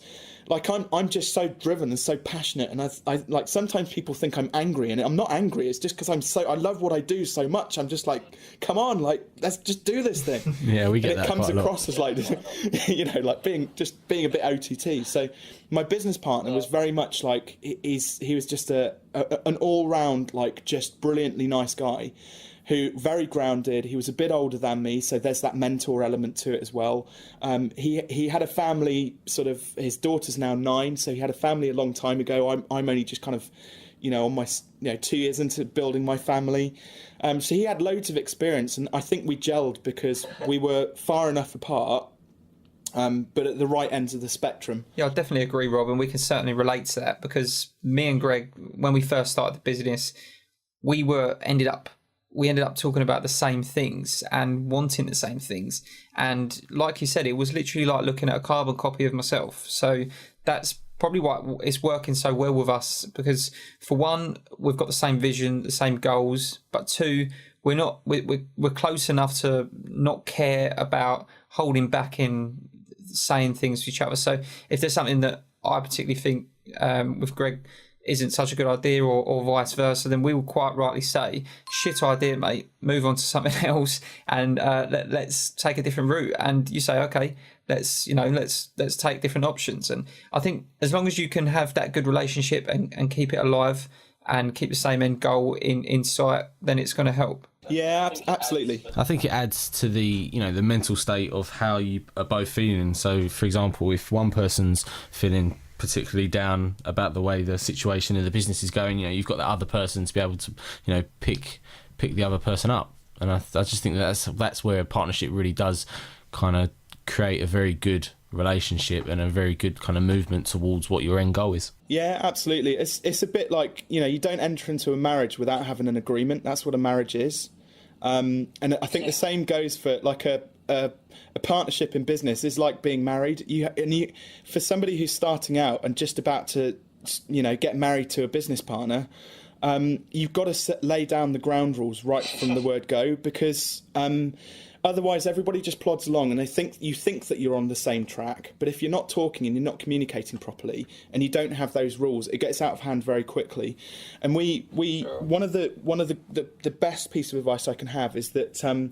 Like I'm just so driven and so passionate, and I like sometimes people think I'm angry, and I'm not angry. It's just because I love what I do so much. I'm just like, come on, like let's just do this thing. Yeah, we get and that. It comes quite across as like, you know, like being a bit OTT. So my business partner was very much like he was just an all round like just brilliantly nice guy. Who very grounded. He was a bit older than me, so there's that mentor element to it as well. He had a family, sort of. His daughter's now 9, so he had a family a long time ago. I'm only just kind of, you know, on my 2 years into building my family. So he had loads of experience, and I think we gelled because we were far enough apart but at the right ends of the spectrum. Yeah, I definitely agree, Rob, and we can certainly relate to that, because me and Greg, when we first started the business, we ended up talking about the same things and wanting the same things. And like you said, it was literally like looking at a carbon copy of myself. So that's probably why it's working so well with us, because for one, we've got the same vision, the same goals, but two, we're close enough to not care about holding back in saying things to each other. So if there's something that I particularly think with Greg isn't such a good idea, or vice versa, then we will quite rightly say, shit idea, mate, move on to something else, and let's take a different route. And you say, okay, let's take different options. And I think as long as you can have that good relationship and keep it alive and keep the same end goal in sight, then it's going to help. Yeah, absolutely. I think it adds to the the mental state of how you are both feeling. So, for example, if one person's feeling particularly down about the way the situation in the business is going, you've got that other person to be able to pick the other person up. And I just think that's where a partnership really does kind of create a very good relationship and a very good kind of movement towards what your end goal is. Yeah, absolutely. It's a bit like, you don't enter into a marriage without having an agreement. That's what a marriage is. And I think the same goes for like a partnership in business is like being married. For somebody who's starting out and just about to, get married to a business partner, you've got to lay down the ground rules right from the word go, because otherwise everybody just plods along and you think that you're on the same track. But if you're not talking and you're not communicating properly and you don't have those rules, it gets out of hand very quickly. And one of the best piece of advice I can have is that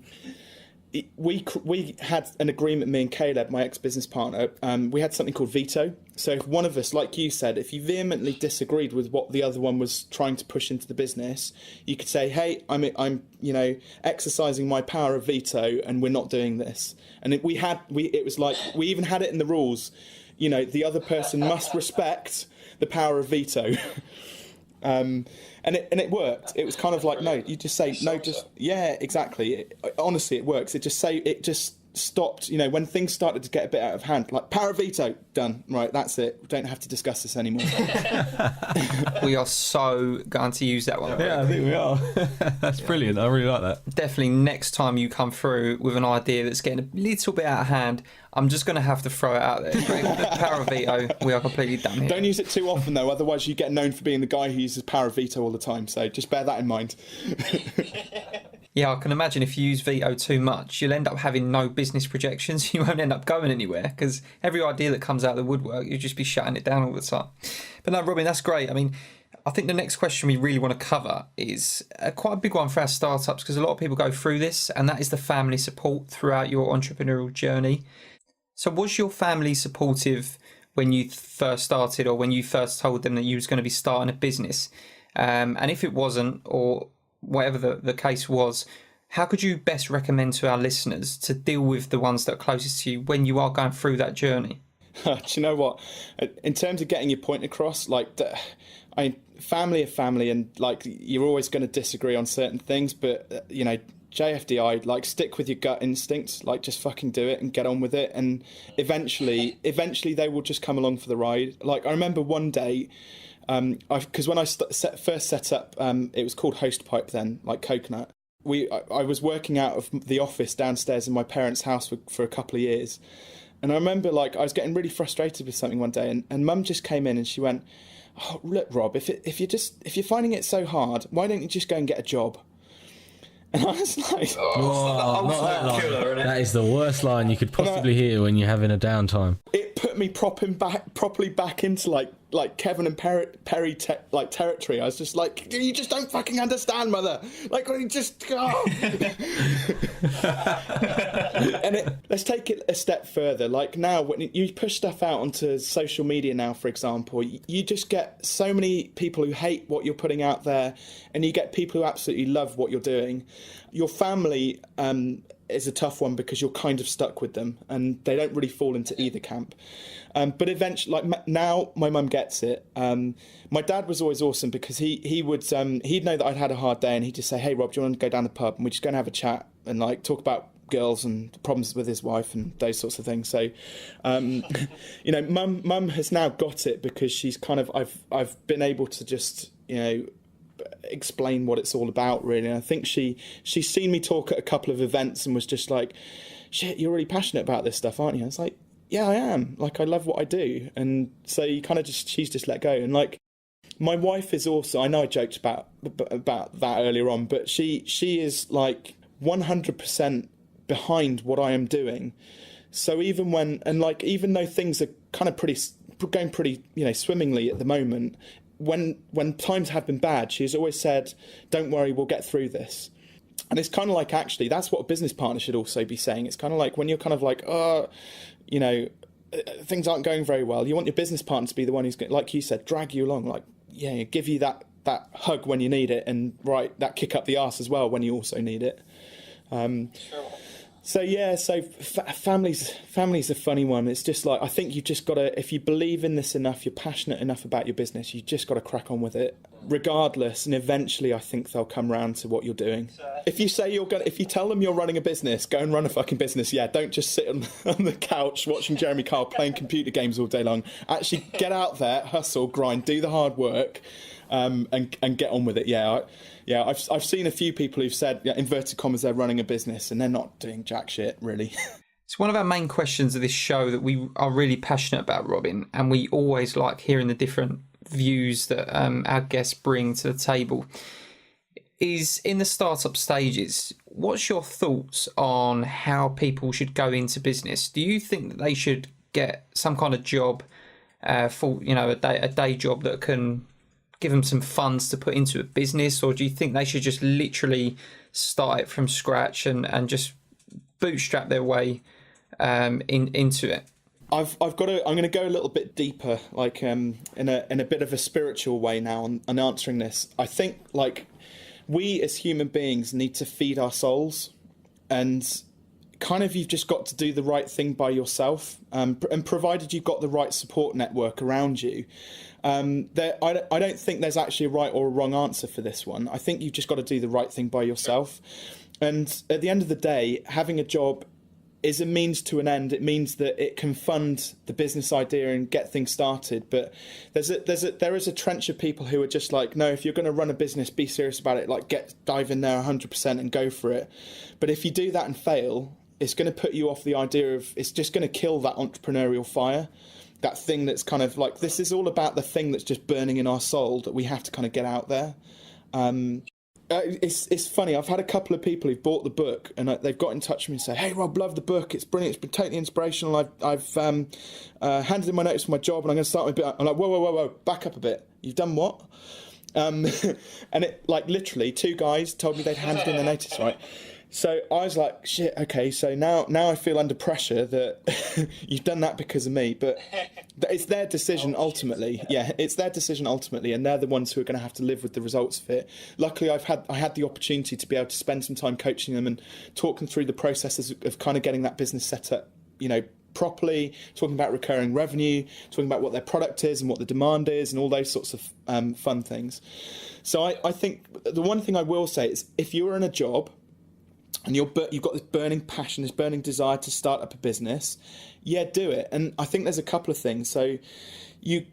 we had an agreement, me and Caleb, my ex-business partner, we had something called veto. So if one of us, like you said, if you vehemently disagreed with what the other one was trying to push into the business, you could say, hey, I'm exercising my power of veto and we're not doing this. And it was like, we even had it in the rules, the other person must respect the power of veto. And it worked. It was kind of like, no, you just say no, yeah, exactly. Honestly, it works. It just stopped, when things started to get a bit out of hand, like power of veto, done, right, that's it, we don't have to discuss this anymore. We are so going to use that one. Yeah, I think we are. That's brilliant. I really like that. Definitely next time you come through with an idea that's getting a little bit out of hand, I'm just going to have to throw it out there. The power of veto, we are completely done here. Don't use it too often though, otherwise you get known for being the guy who uses power of veto all the time, so just bear that in mind. Yeah, I can imagine if you use veto too much, you'll end up having no business projections. You won't end up going anywhere, because every idea that comes out of the woodwork, you'll just be shutting it down all the time. But no, Robin, that's great. I mean, I think the next question we really want to cover is quite a big one for our startups, because a lot of people go through this, and that is the family support throughout your entrepreneurial journey. So was your family supportive when you first started, or when you first told them that you was going to be starting a business? And if it wasn't, or whatever the case was, how could you best recommend to our listeners to deal with the ones that are closest to you when you are going through that journey? Do you know what? In terms of getting your point across, family are family, and like you're always going to disagree on certain things, but JFDI, like stick with your gut instinct, like just fucking do it and get on with it, and eventually they will just come along for the ride. Like I remember one day, because when I first set up, it was called Hostpipe then, like Coconut. I was working out of the office downstairs in my parents' house for a couple of years, and I remember like I was getting really frustrated with something one day, and Mum just came in and she went, "Oh, look, Rob, if you're finding it so hard, why don't you just go and get a job?" And I was like, that is the worst line you could possibly hear when you're having a downtime. It put me properly back into like Kevin and Perry territory. I was just like, you just don't fucking understand, mother. Like, you just let's take it a step further. Like now, when you push stuff out onto social media now, for example, you just get so many people who hate what you're putting out there, and you get people who absolutely love what you're doing. Your family is a tough one because you're kind of stuck with them, and they don't really fall into either camp. But eventually, like now, my mum gets it. My dad was always awesome because he'd know that I'd had a hard day, and he'd just say, "Hey Rob, do you want to go down the pub and we're just going to have a chat and like talk about girls and problems with his wife and those sorts of things. So, you know, mum has now got it because she's kind of, I've been able to just, you know, explain what it's all about, really. And I think she's seen me talk at a couple of events and was just like, shit, you're really passionate about this stuff, aren't you? And it's like, yeah, I am. Like, I love what I do. And so you kind of she's just let go. And like, my wife is also, I know I joked about that earlier on, but she is like 100% behind what I am doing. So even though things are kind of going pretty, you know, swimmingly at the moment, when times have been bad, she's always said, don't worry, we'll get through this. And it's kind of like, actually, that's what a business partner should also be saying. It's kind of like when you're kind of like, you know, things aren't going very well, you want your business partner to be the one who's going, like you said, drag you along, like, yeah, give you that hug when you need it, and that kick up the arse as well when you also need it. So yeah, family's a funny one. It's just like, I think you've just got to, if you believe in this enough, you're passionate enough about your business, you just got to crack on with it, regardless. And eventually, I think they'll come round to what you're doing. If you say if you tell them you're running a business, go and run a fucking business. Yeah, don't just sit on the couch watching Jeremy Kyle playing computer games all day long. Actually, get out there, hustle, grind, do the hard work, and get on with it. Yeah, I've seen a few people who've said, inverted commas, they're running a business and they're not doing jack shit, really. It's one of our main questions of this show that we are really passionate about, Robin, and we always like hearing the different views that our guests bring to the table. Is in the startup stages, what's your thoughts on how people should go into business? Do you think that they should get some kind of job, for, you know, a day job that can give them some funds to put into a business, or do you think they should just literally start it from scratch and just bootstrap their way into it? I'm going to go a little bit deeper, like in a bit of a spiritual way now on answering this. I think like we as human beings need to feed our souls, and kind of you've just got to do the right thing by yourself, and provided you've got the right support network around you. I don't think there's actually a right or a wrong answer for this one. I think you've just got to do the right thing by yourself. And at the end of the day, having a job is a means to an end. It means that it can fund the business idea and get things started. But there is a trench of people who are just like, no, if you're going to run a business, be serious about it. Like, dive in there 100% and go for it. But if you do that and fail, it's going to put you off the idea of, it's just going to kill that entrepreneurial fire. That thing that's kind of like, this is all about the thing that's just burning in our soul that we have to kind of get out there. It's funny, I've had a couple of people who've bought the book and they've got in touch with me and say, hey Rob, love the book, it's brilliant, it's been totally inspirational, I've handed in my notice for my job and I'm going to start my bit. I'm like, whoa, back up a bit, you've done what? And it, like, literally 2 guys told me they'd handed in their notice, right? So I was like, shit, okay, so now I feel under pressure that you've done that because of me, but it's their decision ultimately. Yeah, it's their decision ultimately, and they're the ones who are going to have to live with the results of it. Luckily, I had the opportunity to be able to spend some time coaching them and talk them through the processes of kind of getting that business set up, you know, properly, talking about recurring revenue, talking about what their product is and what the demand is and all those sorts of fun things. So I think the one thing I will say is, if you're in a job and you've got this burning passion, this burning desire to start up a business, yeah, do it. And I think there's a couple of things. So you,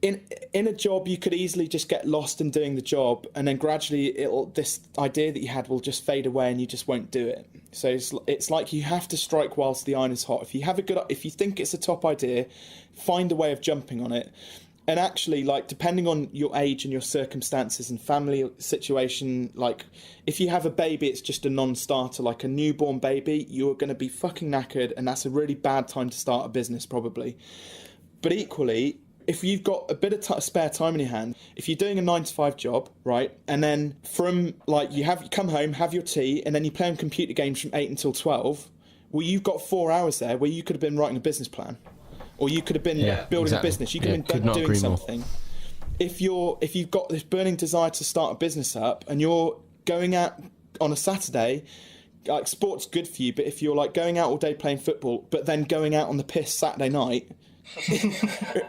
in a job, you could easily just get lost in doing the job, and then gradually this idea that you had will just fade away and you just won't do it. So it's like you have to strike whilst the iron is hot. If you think it's a top idea, find a way of jumping on it. And actually, like, depending on your age and your circumstances and family situation, like, if you have a baby, it's just a non-starter, like a newborn baby, you're going to be fucking knackered, and that's a really bad time to start a business, probably. But equally, if you've got a bit of spare time in your hand, if you're doing a 9-to-5 job, right, and then from, like, you come home, have your tea, and then you play on computer games from 8 until 12, well, you've got 4 hours there where you could have been writing a business plan. Or you could have been building a business. You could have been doing something. If you've got this burning desire to start a business up and you're going out on a Saturday, like, sport's good for you, but if you're like going out all day playing football, but then going out on the piss Saturday night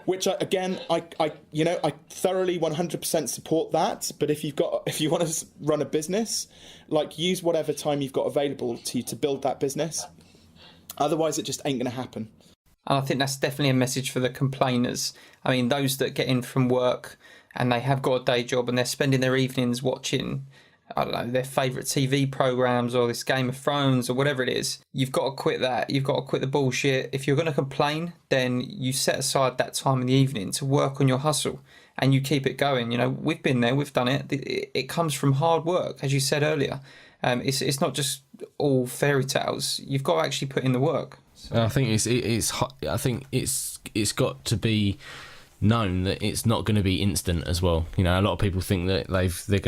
Which I thoroughly 100% support that. But if you want to run a business, like, use whatever time you've got available to you to build that business. Otherwise, it just ain't going to happen. And I think that's definitely a message for the complainers. I mean, those that get in from work and they have got a day job and they're spending their evenings watching, I don't know, their favourite TV programmes or this Game of Thrones or whatever it is. You've got to quit that. You've got to quit the bullshit. If you're going to complain, then you set aside that time in the evening to work on your hustle and you keep it going. You know, we've been there, we've done it. It comes from hard work, as you said earlier. It's not just all fairy tales. You've got to actually put in the work. I think it's got to be known that it's not going to be instant as well. You know, a lot of people think that they're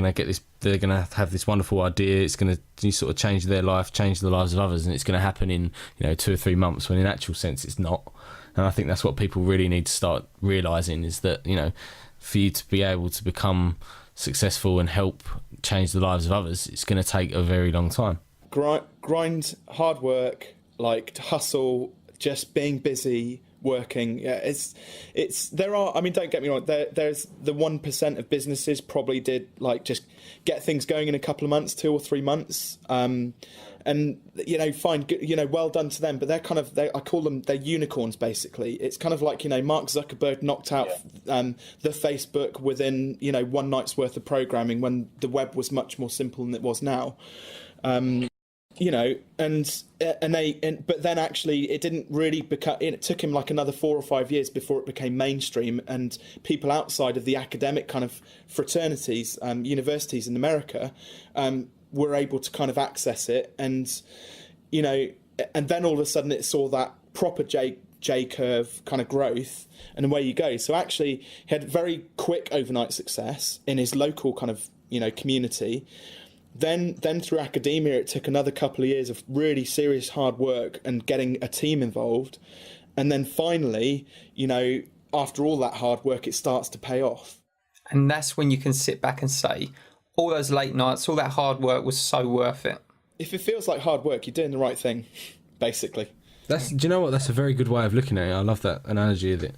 going to have this wonderful idea. It's going to sort of change their life, change the lives of others, and it's going to happen in 2 or 3 months. When in actual sense, it's not. And I think that's what people really need to start realising, is that, for you to be able to become successful and help change the lives of others, it's going to take a very long time. Grind, hard work, like, to hustle, just being busy, working. Yeah, there are, I mean, don't get me wrong, there's the 1% of businesses probably did, like, just get things going in a couple of months, 2 or 3 months, and fine, well done to them. But they're I call them, they're unicorns, basically. It's kind of like, Mark Zuckerberg knocked out the Facebook within 1 night's worth of programming when the web was much more simple than it was now. But then actually it didn't really become, it took him like another 4 or 5 years before it became mainstream, and people outside of the academic kind of fraternities, universities in America, were able to kind of access it, and then all of a sudden it saw that proper J curve kind of growth, and away you go. So actually he had very quick overnight success in his local kind of community. Then through academia, it took another couple of years of really serious hard work and getting a team involved. And then finally, after all that hard work, it starts to pay off. And that's when you can sit back and say, all those late nights, all that hard work was so worth it. If it feels like hard work, you're doing the right thing, basically. Do you know what? That's a very good way of looking at it. I love that analogy of it.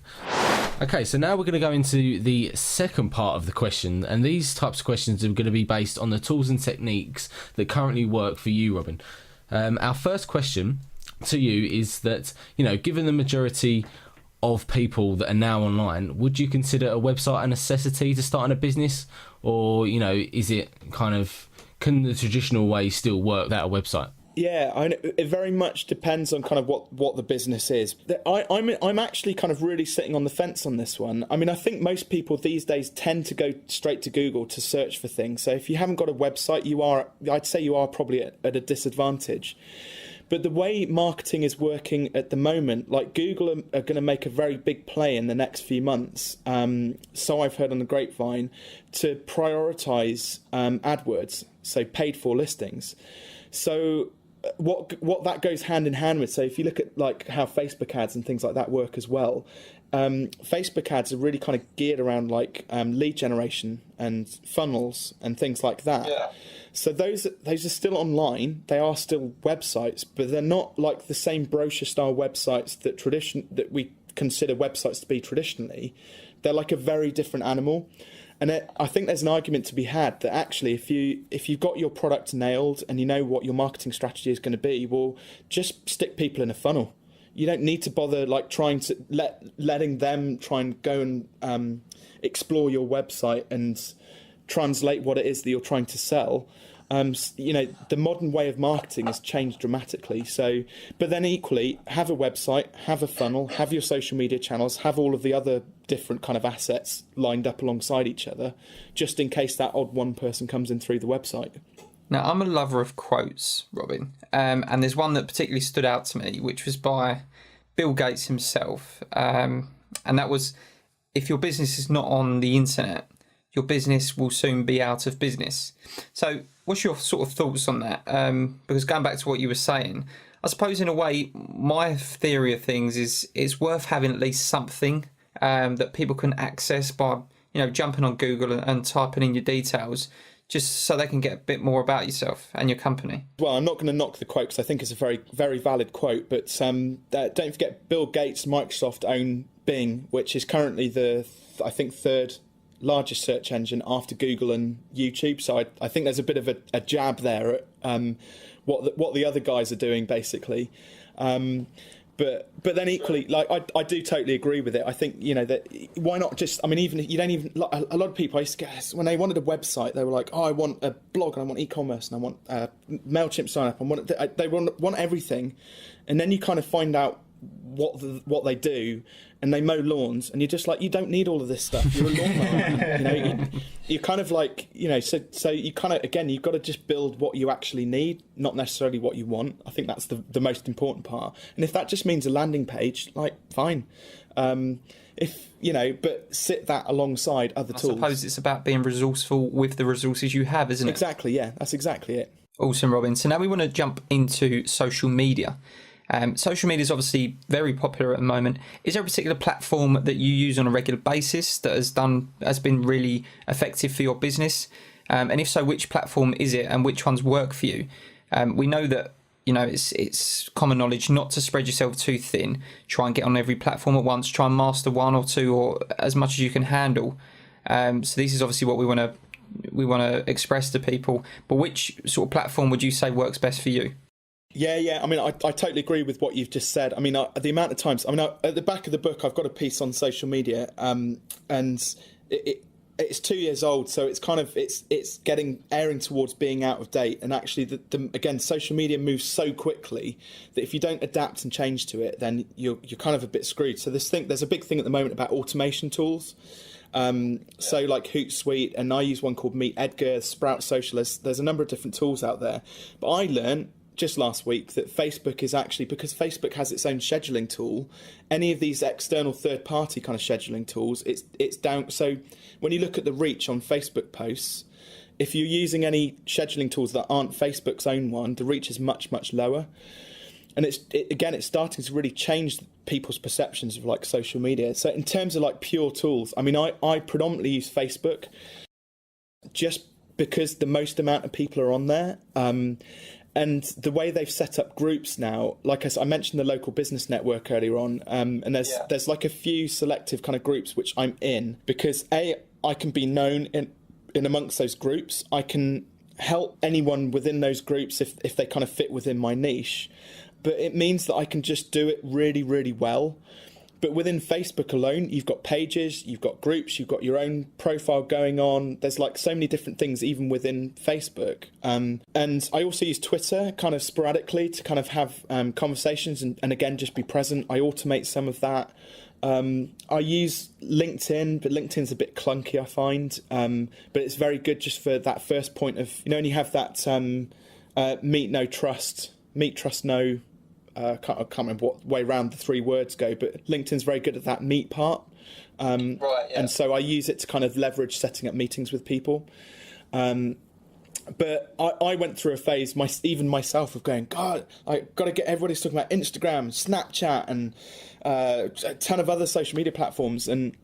Okay, so now we're going to go into the second part of the question, and these types of questions are going to be based on the tools and techniques that currently work for you, Robin. Our first question to you is that, given the majority of people that are now online, would you consider a website a necessity to start a business? Or, is it can the traditional way still work without a website? Yeah, it very much depends on kind of what the business is. I'm actually kind of really sitting on the fence on this one. I mean, I think most people these days tend to go straight to Google to search for things. So if you haven't got a website, I'd say you are probably at a disadvantage. But the way marketing is working at the moment, like, Google are going to make a very big play in the next few months. So I've heard on the grapevine, to prioritise AdWords, so paid for listings. So what that goes hand in hand with, so if you look at like how Facebook ads and things like that work as well, Facebook ads are really kind of geared around like lead generation and funnels and things like that. Yeah. So those are still online. They are still websites, but they're not like the same brochure style websites that we consider websites to be traditionally. They're like a very different animal. And I think there's an argument to be had that actually if you've got your product nailed and you know what your marketing strategy is going to be, well, just stick people in a funnel. You don't need to bother like trying to letting them try and go and explore your website and translate what it is that you're trying to sell. The modern way of marketing has changed dramatically. So, but then equally, have a website, have a funnel, have your social media channels, have all of the other different kind of assets lined up alongside each other, just in case that odd one person comes in through the website. Now, I'm a lover of quotes, Robin, and there's one that particularly stood out to me, which was by Bill Gates himself, and that was, if your business is not on the internet, your business will soon be out of business. So what's your sort of thoughts on that? Because going back to what you were saying, I suppose in a way, my theory of things is it's worth having at least something that people can access by, jumping on Google and typing in your details, just so they can get a bit more about yourself and your company. Well, I'm not going to knock the quote because I think it's a very, very valid quote, but don't forget Bill Gates, Microsoft own Bing, which is currently I think third largest search engine after Google and YouTube. So I think there's a bit of a jab there at what the other guys are doing, basically. But then equally, like I do totally agree with it. I think, that why not just, even you don't even, a lot of people, I used to get, when they wanted a website, they were like, oh, I want a blog, and I want e-commerce, and I want MailChimp sign up, and they want everything. And then you kind of find out what they do, and they mow lawns, and you're just like, you don't need all of this stuff. You're a lawnmower. You're kind of like, so you kind of, again, you've got to just build what you actually need, not necessarily what you want. I think that's the most important part. And if that just means a landing page, like, fine. But sit that alongside other tools. I suppose it's about being resourceful with the resources you have, isn't it? Exactly, yeah, that's exactly it. Awesome, Robin. So now we want to jump into social media. Social media is obviously very popular at the moment. Is there a particular platform that you use on a regular basis that has been really effective for your business? And if so, which platform is it, and which ones work for you? We know that it's common knowledge not to spread yourself too thin. Try and get on every platform at once. Try and master one or two, or as much as you can handle. So this is obviously what we want to express to people. But which sort of platform would you say works best for you? Yeah. I totally agree with what you've just said. The amount of times, at the back of the book, I've got a piece on social media, and it's 2 years old, so it's kind of it's airing towards being out of date. And actually, again, social media moves so quickly that if you don't adapt and change to it, then you're kind of a bit screwed. So there's a big thing at the moment about automation tools. So like Hootsuite, and I use one called Meet Edgar, Sprout Social. There's a number of different tools out there, but I learned just last week that Facebook is actually, because Facebook has its own scheduling tool, any of these external third-party kind of scheduling tools, it's down. So when you look at the reach on Facebook posts, if you're using any scheduling tools that aren't Facebook's own one, the reach is much, much lower. And it's starting to really change people's perceptions of like social media. So in terms of like pure tools, I predominantly use Facebook just because the most amount of people are on there. And the way they've set up groups now, like I mentioned the local business network earlier on, and there's like a few selective kind of groups which I'm in, because I can be known in amongst those groups. I can help anyone within those groups if they kind of fit within my niche, but it means that I can just do it really, really well. But within Facebook alone, you've got pages, you've got groups, you've got your own profile going on. There's like so many different things even within Facebook. And I also use Twitter kind of sporadically to kind of have conversations and again, just be present. I automate some of that. I use LinkedIn, but LinkedIn's a bit clunky, I find. But it's very good just for that first point of, and you have that meet, trust, know. I can't remember what way round the three words go, but LinkedIn's very good at that meet part. Right, yeah. And so I use it to kind of leverage setting up meetings with people. But I went through a phase, even myself, of going, God, I got to get everybody's talking about Instagram, Snapchat, and a ton of other social media platforms. And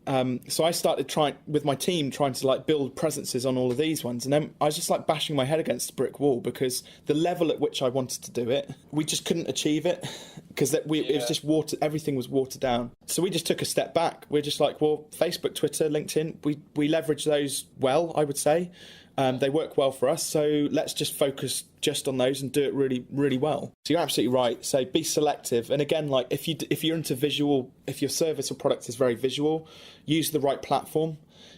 so I started trying to like build presences on all of these ones. And then I was just like bashing my head against a brick wall, because the level at which I wanted to do it, we just couldn't achieve it, because it was just everything was watered down. So we just took a step back. We're just like, well, Facebook, Twitter, LinkedIn, we leverage those well, I would say. They work well for us, so let's just focus just on those and do it really, really well. So you're absolutely right. So be selective. And again, like if you're into visual, if your service or product is very visual, use the right platform,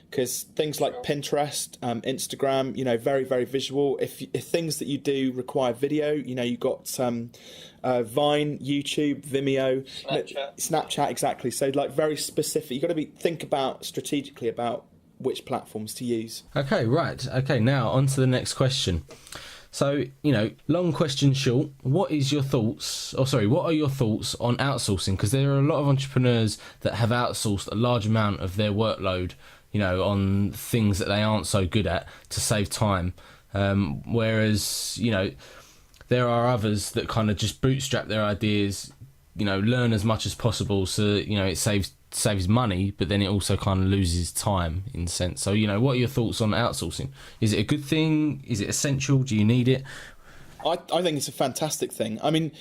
because things like Pinterest, Instagram, very, very visual. If things that you do require video, you've got Vine, YouTube, Vimeo, Snapchat, exactly. So like very specific. You've got to think strategically about which platforms to use. Okay, right. Okay, now on to the next question. So, long question short, what are your thoughts on outsourcing? Because there are a lot of entrepreneurs that have outsourced a large amount of their workload, on things that they aren't so good at to save time. Whereas, there are others that kind of just bootstrap their ideas, learn as much as possible, so it saves money, but then it also kind of loses time in a sense. So what are your thoughts on outsourcing? Is it a good thing? Is it essential? Do you need it? I think it's a fantastic thing. I mean,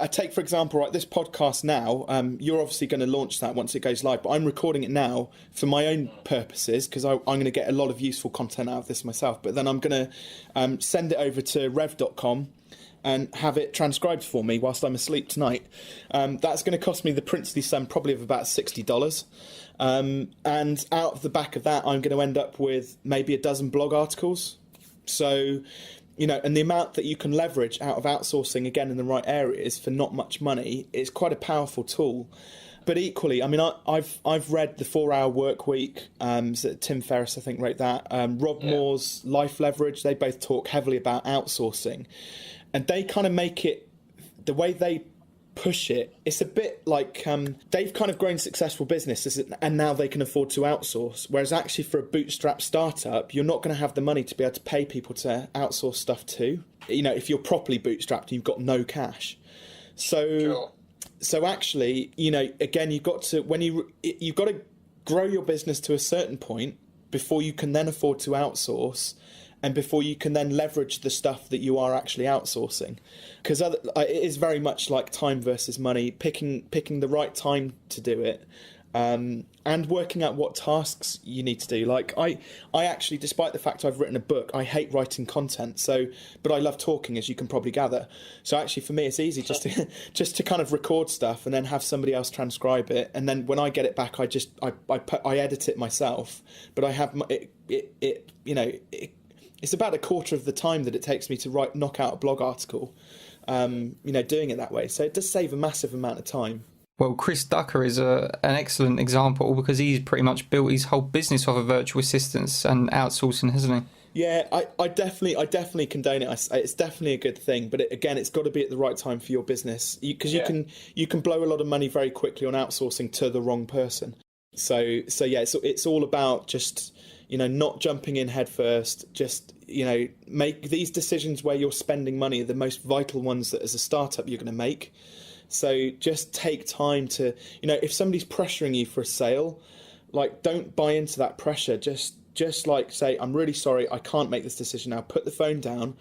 I take, for example, right, this podcast now, you're obviously going to launch that once it goes live, but I'm recording it now for my own purposes because I'm going to get a lot of useful content out of this myself. But then I'm going to send it over to rev.com and have it transcribed for me whilst I'm asleep tonight. That's going to cost me the princely sum probably of about $60. And out of the back of that, I'm going to end up with maybe a dozen blog articles. So, you know, and the amount that you can leverage out of outsourcing, again, in the right areas for not much money, is quite a powerful tool. But equally, I mean, I've read The 4-Hour Work Week. Tim Ferriss, I think, wrote that. Rob Moore's Life Leverage. They both talk heavily about outsourcing. And they kind of make it, the way they push it, it's a bit like they've kind of grown successful businesses and now they can afford to outsource. Whereas actually for a bootstrap startup, you're not going to have the money to be able to pay people to outsource stuff to. You know, if you're properly bootstrapped, you've got no cash. So actually, you know, again, you've got to grow your business to a certain point before you can then afford to outsource. And before you can then leverage the stuff that you are actually outsourcing, because it is very much like time versus money, picking the right time to do it, and working out what tasks you need to do. Like I actually, despite the fact I've written a book, I hate writing content. But I love talking, as you can probably gather. So actually, for me, it's easy just to kind of record stuff and then have somebody else transcribe it, and then when I get it back, I edit it myself. But I have it's about a quarter of the time that it takes me to knock out a blog article, doing it that way. So it does save a massive amount of time. Well, Chris Ducker is an excellent example because he's pretty much built his whole business off of virtual assistants and outsourcing, hasn't he? Yeah, I definitely condone it. It's definitely a good thing, but it's got to be at the right time for your business, because you can blow a lot of money very quickly on outsourcing to the wrong person. So yeah, it's all about just, not jumping in head first, just, make these decisions where you're spending money are the most vital ones that as a startup you're going to make. So just take time to, if somebody's pressuring you for a sale, like, don't buy into that pressure. Just like say, I'm really sorry, I can't make this decision now. Put the phone down,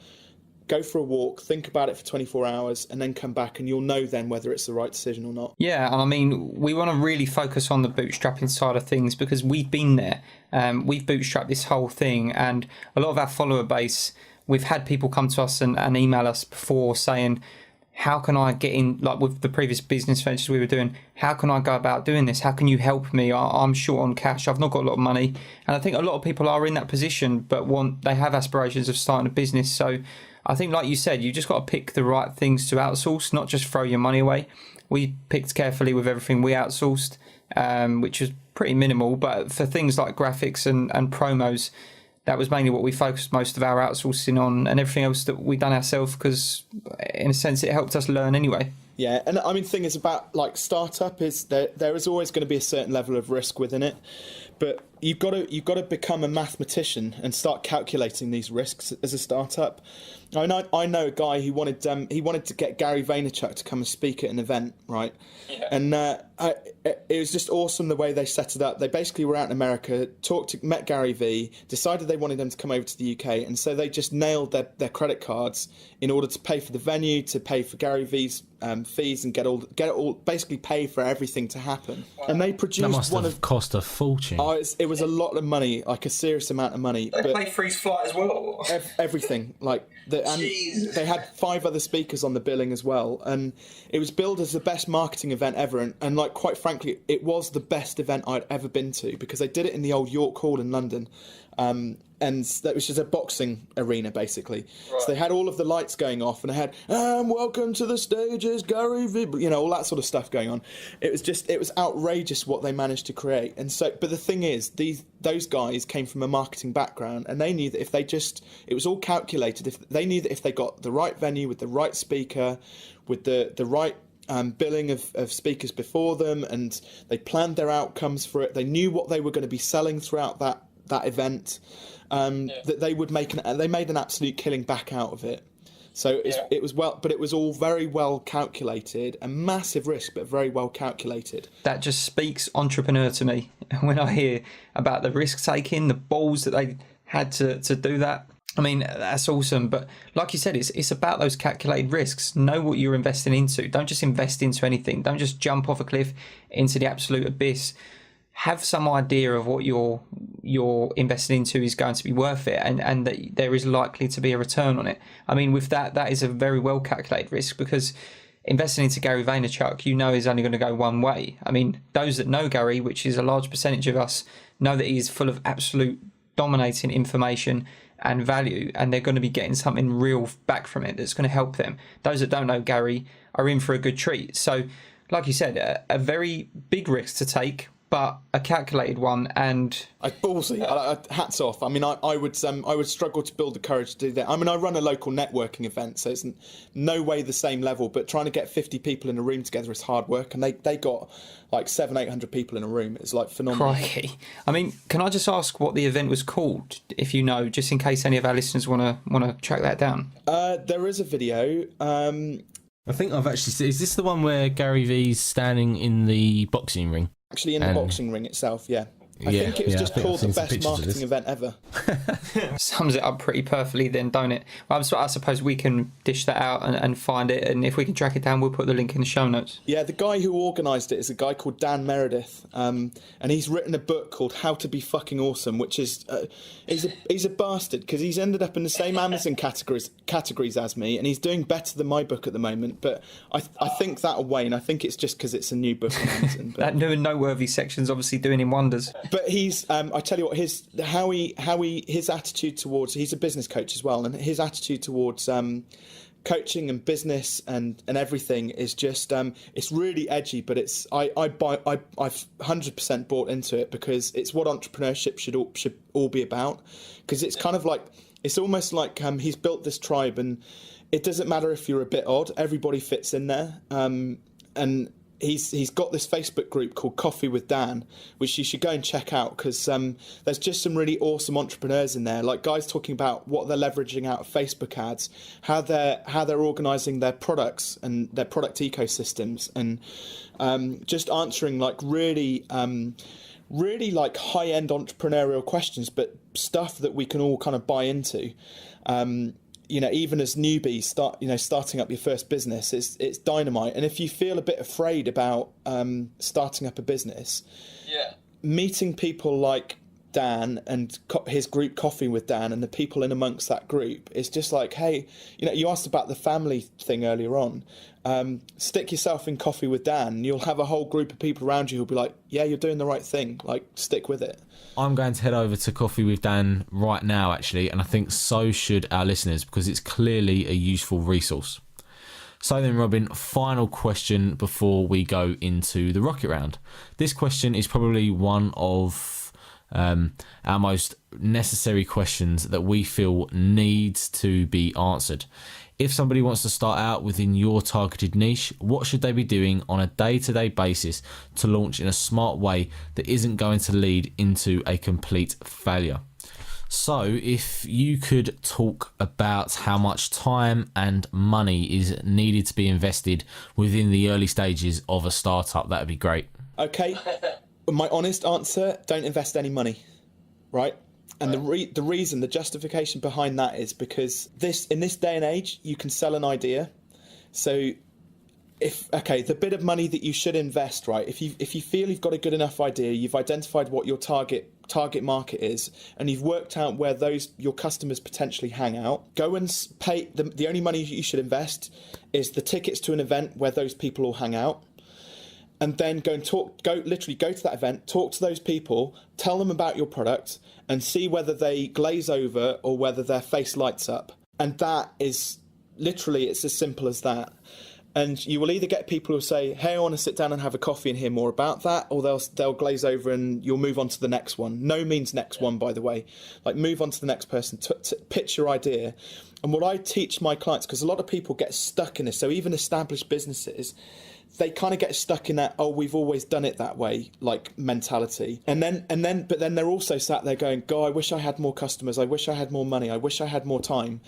go for a walk, think about it for 24 hours, and then come back, and you'll know then whether it's the right decision or not. Yeah, and I mean, we want to really focus on the bootstrapping side of things because we've been there. We've bootstrapped this whole thing, and a lot of our follower base, we've had people come to us and email us before saying, how can I get in, like with the previous business ventures we were doing, how can I go about doing this? How can you help me? I'm short on cash. I've not got a lot of money. And I think a lot of people are in that position, but they have aspirations of starting a business. So I think, like you said, you just got to pick the right things to outsource, not just throw your money away. We picked carefully with everything we outsourced, which was pretty minimal. But for things like graphics and promos, that was mainly what we focused most of our outsourcing on, and everything else that we done ourselves, because in a sense it helped us learn anyway. Yeah, and I mean, the thing is about like startup is there is always going to be a certain level of risk within it, but you've got to become a mathematician and start calculating these risks as a startup. I know a guy who wanted to get Gary Vaynerchuk to come and speak at an event, right? Yeah. And it was just awesome the way they set it up. They basically were out in America, met Gary V, decided they wanted him to come over to the UK, and so they just nailed their credit cards in order to pay for the venue, to pay for Gary V's fees, and get it all basically pay for everything to happen. Wow. And they produced that must have cost a fortune. It was a lot of money, like a serious amount of money. They paid for his flight as well. Everything, like they had 5 other speakers on the billing as well, and it was billed as the best marketing event ever. And like, quite frankly, it was the best event I'd ever been to, because they did it in the old York Hall in London. And that was just a boxing arena, basically. Right. So they had all of the lights going off, and they had, welcome to the stages, Gary V, all that sort of stuff going on. It was outrageous what they managed to create. And so, but the thing is, those guys came from a marketing background, and they knew that it was all calculated. If they knew that if they got the right venue with the right speaker, with the right billing of speakers before them, and they planned their outcomes for it, they knew what they were going to be selling throughout that event, that they made an absolute killing back out of it. So it was all very well calculated, a massive risk, but very well calculated. That just speaks entrepreneur to me when I hear about the risk taking, the balls that they had to do that. I mean, that's awesome. But like you said, it's about those calculated risks. Know what you're investing into. Don't just invest into anything. Don't just jump off a cliff into the absolute abyss. Have some idea of what you're investing into is going to be worth it, and that there is likely to be a return on it. I mean, with that is a very well calculated risk, because investing into Gary Vaynerchuk, is only going to go one way. I mean, those that know Gary, which is a large percentage of us, know that he is full of absolute dominating information and value, and they're going to be getting something real back from it that's going to help them. Those that don't know Gary are in for a good treat. So, like you said, a very big risk to take, but a calculated one. And ballsy. Hats off. I mean, I would struggle to build the courage to do that. I mean, I run a local networking event, so it's no way the same level, but trying to get 50 people in a room together is hard work, and they got like 700-800 people in a room. It's like phenomenal. Crikey. I mean, can I just ask what the event was called, if you know, just in case any of our listeners want to track that down? There is a video. I think I've actually seen. Is this the one where Gary V's standing in the boxing ring? Actually, in the boxing ring itself, yeah. I think it was just called the best marketing event ever. Sums it up pretty perfectly then, don't it? Well, I suppose we can dish that out and find it, and if we can track it down, we'll put the link in the show notes. Yeah, the guy who organised it is a guy called Dan Meredith, and he's written a book called How to Be Fucking Awesome, which is he's a bastard, because he's ended up in the same Amazon categories as me, and he's doing better than my book at the moment. But I think that'll wane. I think it's just because it's a new book on Amazon. But that new and noteworthy section's obviously doing him wonders. But he's, I tell you what, his attitude towards, he's a business coach as well, and his attitude towards coaching and business and everything is just, it's really edgy, but I've 100% bought into it, because it's what entrepreneurship should all be about. Because it's kind of like, it's almost like he's built this tribe, and it doesn't matter if you're a bit odd, everybody fits in there, and He's got this Facebook group called Coffee with Dan, which you should go and check out, because there's just some really awesome entrepreneurs in there, like guys talking about what they're leveraging out of Facebook ads, how they're organising their products and their product ecosystems, and just answering like really like high-end entrepreneurial questions, but stuff that we can all kind of buy into. Even as newbies, starting up your first business, it's dynamite. And if you feel a bit afraid about starting up a business, meeting people like Dan and his group Coffee with Dan and the people in amongst that group, it's just like, hey, you asked about the family thing earlier on. Stick yourself in Coffee with Dan, and you'll have a whole group of people around you who'll be like, yeah, you're doing the right thing, like, stick with it. I'm going to head over to Coffee with Dan right now, actually, and I think so should our listeners, because it's clearly a useful resource. So then, Robin, final question before we go into the rocket round. This question is probably one of our most necessary questions that we feel needs to be answered. If somebody wants to start out within your targeted niche, what should they be doing on a day-to-day basis to launch in a smart way that isn't going to lead into a complete failure? So if you could talk about how much time and money is needed to be invested within the early stages of a startup, that would be great. Okay, my honest answer, don't invest any money, right? And the justification behind that is because in this day and age, you can sell an idea. So the bit of money that you should invest, right? If you feel you've got a good enough idea, you've identified what your target market is, and you've worked out where your customers potentially hang out, go and pay. The only money you should invest is the tickets to an event where those people all hang out. And then go to that event, talk to those people, tell them about your product, and see whether they glaze over or whether their face lights up. And that is literally, it's as simple as that. And you will either get people who say, hey, I want to sit down and have a coffee and hear more about that, or they'll glaze over and you'll move on to the next one. No means next one, by the way. Like, move on to the next person, to pitch your idea. And what I teach my clients, because a lot of people get stuck in this, so even established businesses, they kind of get stuck in that, we've always done it that way, like, mentality. But then they're also sat there going, God, I wish I had more customers. I wish I had more money. I wish I had more time.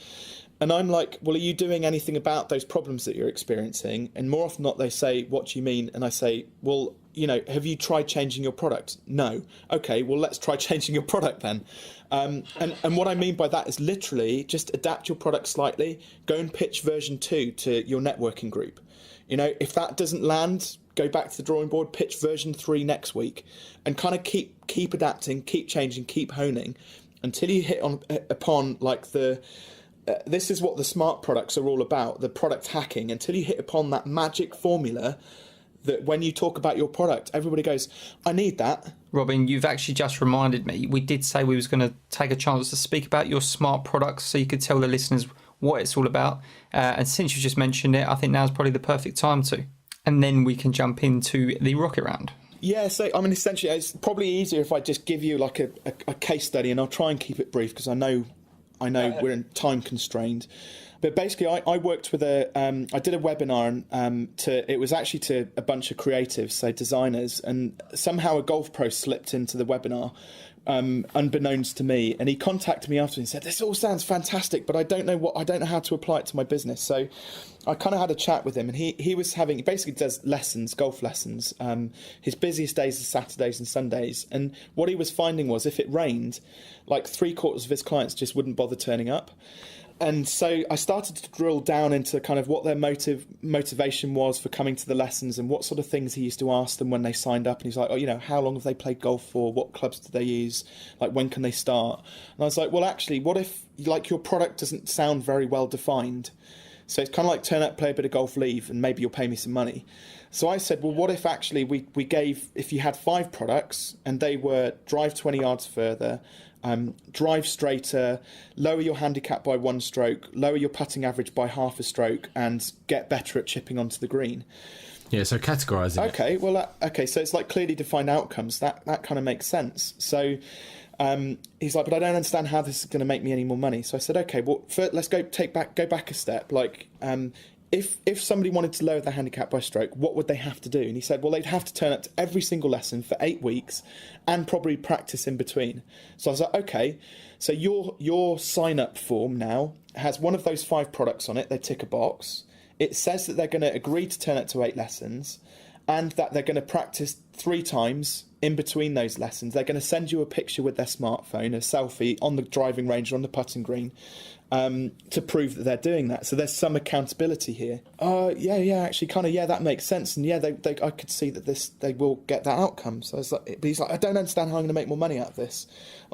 And I'm like, well, are you doing anything about those problems that you're experiencing? And more often than not, they say, what do you mean? And I say, well, have you tried changing your product? No. Okay, well, let's try changing your product then. And what I mean by that is literally just adapt your product slightly, go and pitch version 2 to your networking group. If that doesn't land, go back to the drawing board, pitch version 3 next week, and kind of keep adapting, keep changing, keep honing until you hit upon like this is what the smart products are all about, the product hacking, until you hit upon that magic formula that when you talk about your product, everybody goes, I need that. Robin, you've actually just reminded me. We did say we was going to take a chance to speak about your smart products so you could tell the listeners what it's all about. And since you just mentioned it, I think now's probably the perfect time to. And then we can jump into the rocket round. Yeah, so I mean, essentially, it's probably easier if I just give you like a case study, and I'll try and keep it brief because I know we're in time constrained. But basically, I worked with I did a webinar it was actually to a bunch of creatives, so designers, and somehow a golf pro slipped into the webinar, unbeknownst to me, and he contacted me after and said, "This all sounds fantastic, but I don't know how to apply it to my business." So I kind of had a chat with him, and he basically does lessons, golf lessons. His busiest days are Saturdays and Sundays, and what he was finding was if it rained, like 3/4 of his clients just wouldn't bother turning up. And so I started to drill down into kind of what their motivation was for coming to the lessons and what sort of things he used to ask them when they signed up. And he's like, how long have they played golf for? What clubs do they use? Like, when can they start? And I was like, well, actually, what if like your product doesn't sound very well defined? So it's kind of like turn up, play a bit of golf, leave, and maybe you'll pay me some money. So I said, well, what if actually if you had 5 products and they were drive 20 yards further, drive straighter, lower your handicap by 1 stroke, lower your putting average by half a stroke, and get better at chipping onto the green. Yeah, so categorising. Okay, well, so it's like clearly defined outcomes. That kind of makes sense. So he's like, but I don't understand how this is going to make me any more money. So I said, okay, well, let's go back a step. Like, if somebody wanted to lower their handicap by stroke, what would they have to do? And he said, well, they'd have to turn up to every single lesson for 8 weeks and probably practice in between. So I was like, okay, so your sign-up form now has one of those 5 products on it. They tick a box. It says that they're going to agree to turn up to 8 lessons and that they're going to practice 3 times in between those lessons. They're going to send you a picture with their smartphone, a selfie on the driving range or on the putting green, to prove that they're doing that. So there's some accountability here. Actually, kind of, that makes sense. And I could see that they will get that outcome. So I was like, but he's like, I don't understand how I'm going to make more money out of this.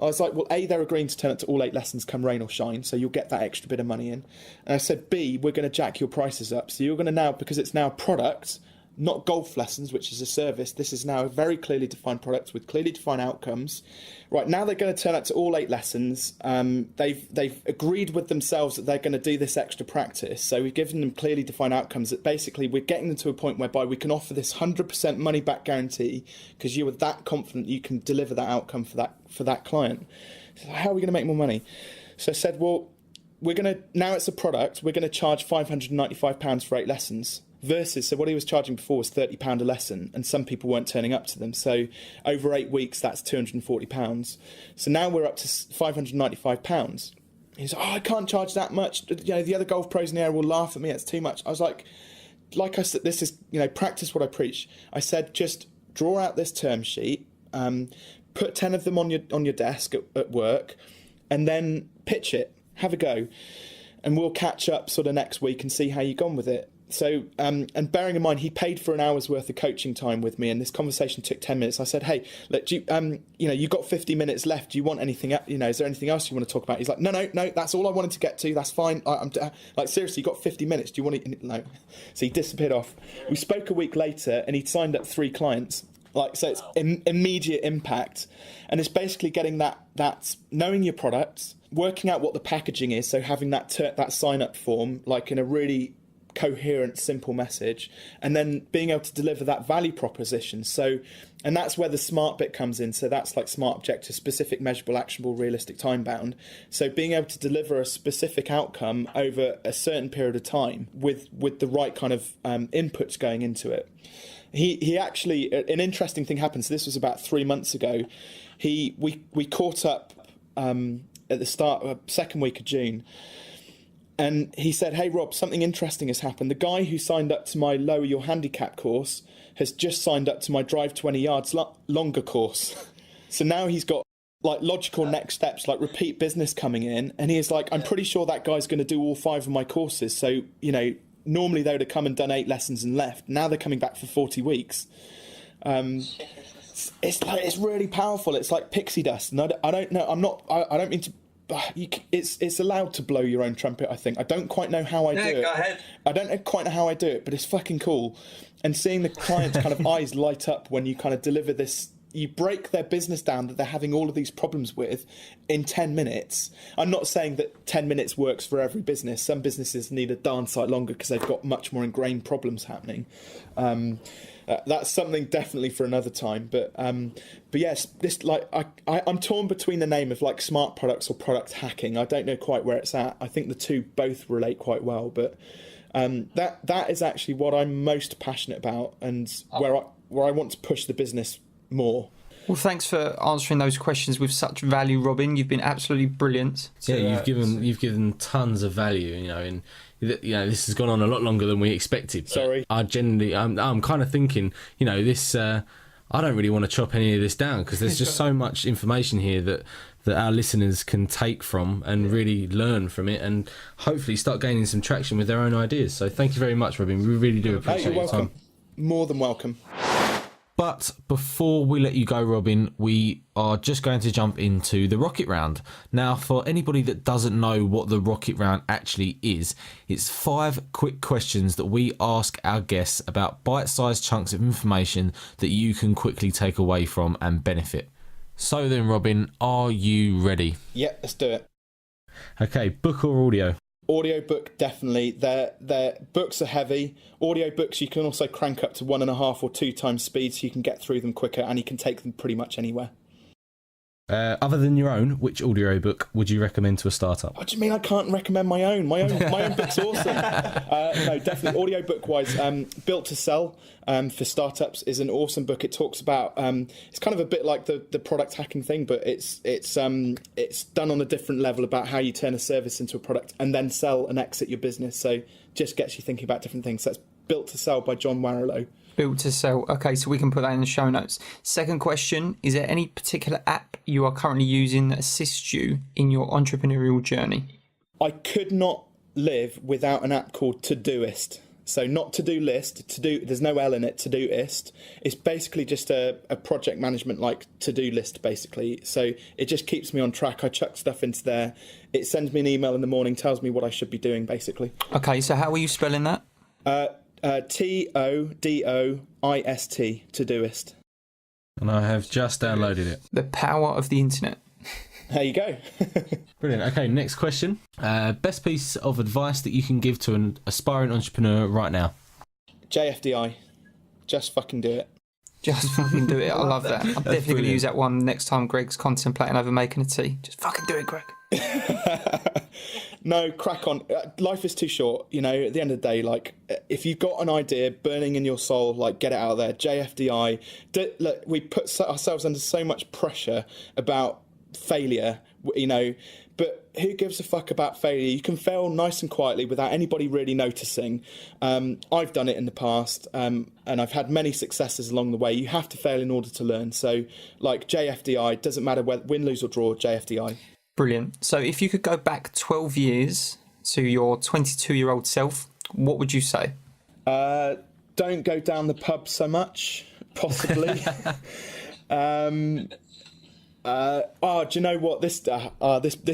I was like, well, A, they're agreeing to turn up to all 8 lessons come rain or shine, so you'll get that extra bit of money in. And I said, B, we're going to jack your prices up. So you're going to now, because it's now a product, not golf lessons, which is a service. This is now a very clearly defined product with clearly defined outcomes. Right, now they're going to turn up to all 8 lessons. They've agreed with themselves that they're going to do this extra practice. So we've given them clearly defined outcomes that basically we're getting them to a point whereby we can offer this 100% money back guarantee because you were that confident you can deliver that outcome for that client. So how are we going to make more money? So I said, well, now it's a product, we're going to charge £595 for 8 lessons. Versus, so what he was charging before was £30 a lesson, and some people weren't turning up to them. So over 8 weeks, that's £240. So now we're up to £595. He's like, I can't charge that much. The other golf pros in the area will laugh at me. It's too much. I was like I said, this is, practice what I preach. I said, just draw out this term sheet, put 10 of them on your desk at work, and then pitch it. Have a go, and we'll catch up sort of next week and see how you've gone with it. So, and bearing in mind, he paid for an hour's worth of coaching time with me, and this conversation took 10 minutes. I said, hey, look, you've got 50 minutes left. Do you want anything, is there anything else you want to talk about? He's like, no, that's all I wanted to get to. That's fine. I'm like, seriously, you got 50 minutes. Do you want to, no? So he disappeared off. We spoke a week later, and he'd signed up 3 clients. So it's immediate impact. And it's basically getting that knowing your products, working out what the packaging is. So having that sign up form, like in a really coherent, simple message, and then being able to deliver that value proposition. So, and that's where the smart bit comes in. So that's like smart objective, specific, measurable, actionable, realistic, time bound. So being able to deliver a specific outcome over a certain period of time with the right kind of inputs going into it. He actually, an interesting thing happened. So this was about 3 months ago. We caught up at the start, second week of June. And he said, "Hey Rob, something interesting has happened. The guy who signed up to my Lower Your Handicap course has just signed up to my Drive 20 Yards Longer course." So now he's got like logical next steps, like repeat business coming in. And he is like, "I'm pretty sure that guy's going to do all 5 of my courses. So, you know, normally they would have come and done 8 lessons and left. Now they're coming back for 40 weeks. It's really powerful. It's like pixie dust. And I don't know. I don't mean to. It's allowed to blow your own trumpet, I think. I don't quite know how I do it. Go ahead. I don't know quite know how I do it, but it's fucking cool. And seeing the client's kind of eyes light up when you kind of deliver this, you break their business down that they're having all of these problems with in 10 minutes. I'm not saying that 10 minutes works for every business. Some businesses need a darn sight longer because they've got much more ingrained problems happening. That's something definitely for another time. But yes, this like I'm torn between the name of like smart products or product hacking. I don't know quite where it's at. I think the two both relate quite well, but that is actually what I'm most passionate about, and where I want to push the business more. Well, thanks for answering those questions with such value, Robin. You've been absolutely brilliant. You've given tons of value, and this has gone on a lot longer than we expected. Sorry. I'm kind of thinking, this. I don't really want to chop any of this down because there's just so much information here that our listeners can take from and really learn from it, and hopefully start gaining some traction with their own ideas. So thank you very much, Robin. We really do appreciate You're your time. welcome. More than welcome. But before we let you go, Robin, we are just going to jump into the Rocket Round. Now, for anybody that doesn't know what the Rocket Round actually is, it's 5 quick questions that we ask our guests about bite-sized chunks of information that you can quickly take away from and benefit. So then, Robin, are you ready? Yeah, let's do it. Okay, book or audio? Audiobook, definitely. Their books are heavy. Audiobooks you can also crank up to 1.5 or 2 times speed, so you can get through them quicker, and you can take them pretty much anywhere. Other than your own, which audiobook would you recommend to a startup? What do you mean I can't recommend my own? My own book's awesome. No, definitely audiobook-wise, Built to Sell for startups is an awesome book. It talks about it's kind of a bit like the product hacking thing, but it's done on a different level about how you turn a service into a product and then sell and exit your business. So just gets you thinking about different things. So that's Built to Sell by John Warrillow. Built to Sell. Okay, so we can put that in the show notes. Second question, is there any particular app you are currently using that assists you in your entrepreneurial journey? I could not live without an app called Todoist. So not to-do list, there's no L in it, Todoist. It's basically just a project management like to-do list, basically. So it just keeps me on track. I chuck stuff into there. It sends me an email in the morning, tells me what I should be doing, basically. Okay, so how are you spelling that? Todoist, Todoist. And I have just downloaded it. The power of the internet. There you go. Brilliant. Okay, next question. Best piece of advice that you can give to an aspiring entrepreneur right now? JFDI. Just fucking do it. Just fucking do it. I love that. I'm definitely going to brilliant. use that one next time Greg's contemplating over making a tea. Just fucking do it, Greg. No, crack on. Life is too short. At the end of the day, like, if you've got an idea burning in your soul, like, get it out there. JFDI. Look, we put ourselves under so much pressure about failure, but who gives a fuck about failure? You can fail nice and quietly without anybody really noticing. I've done it in the past, and I've had many successes along the way. You have to fail in order to learn. So, like, JFDI, doesn't matter whether win, lose or draw, JFDI. Brilliant. So if you could go back 12 years to your 22-year-old self, what would you say? Don't go down the pub so much, possibly. Do you know what? This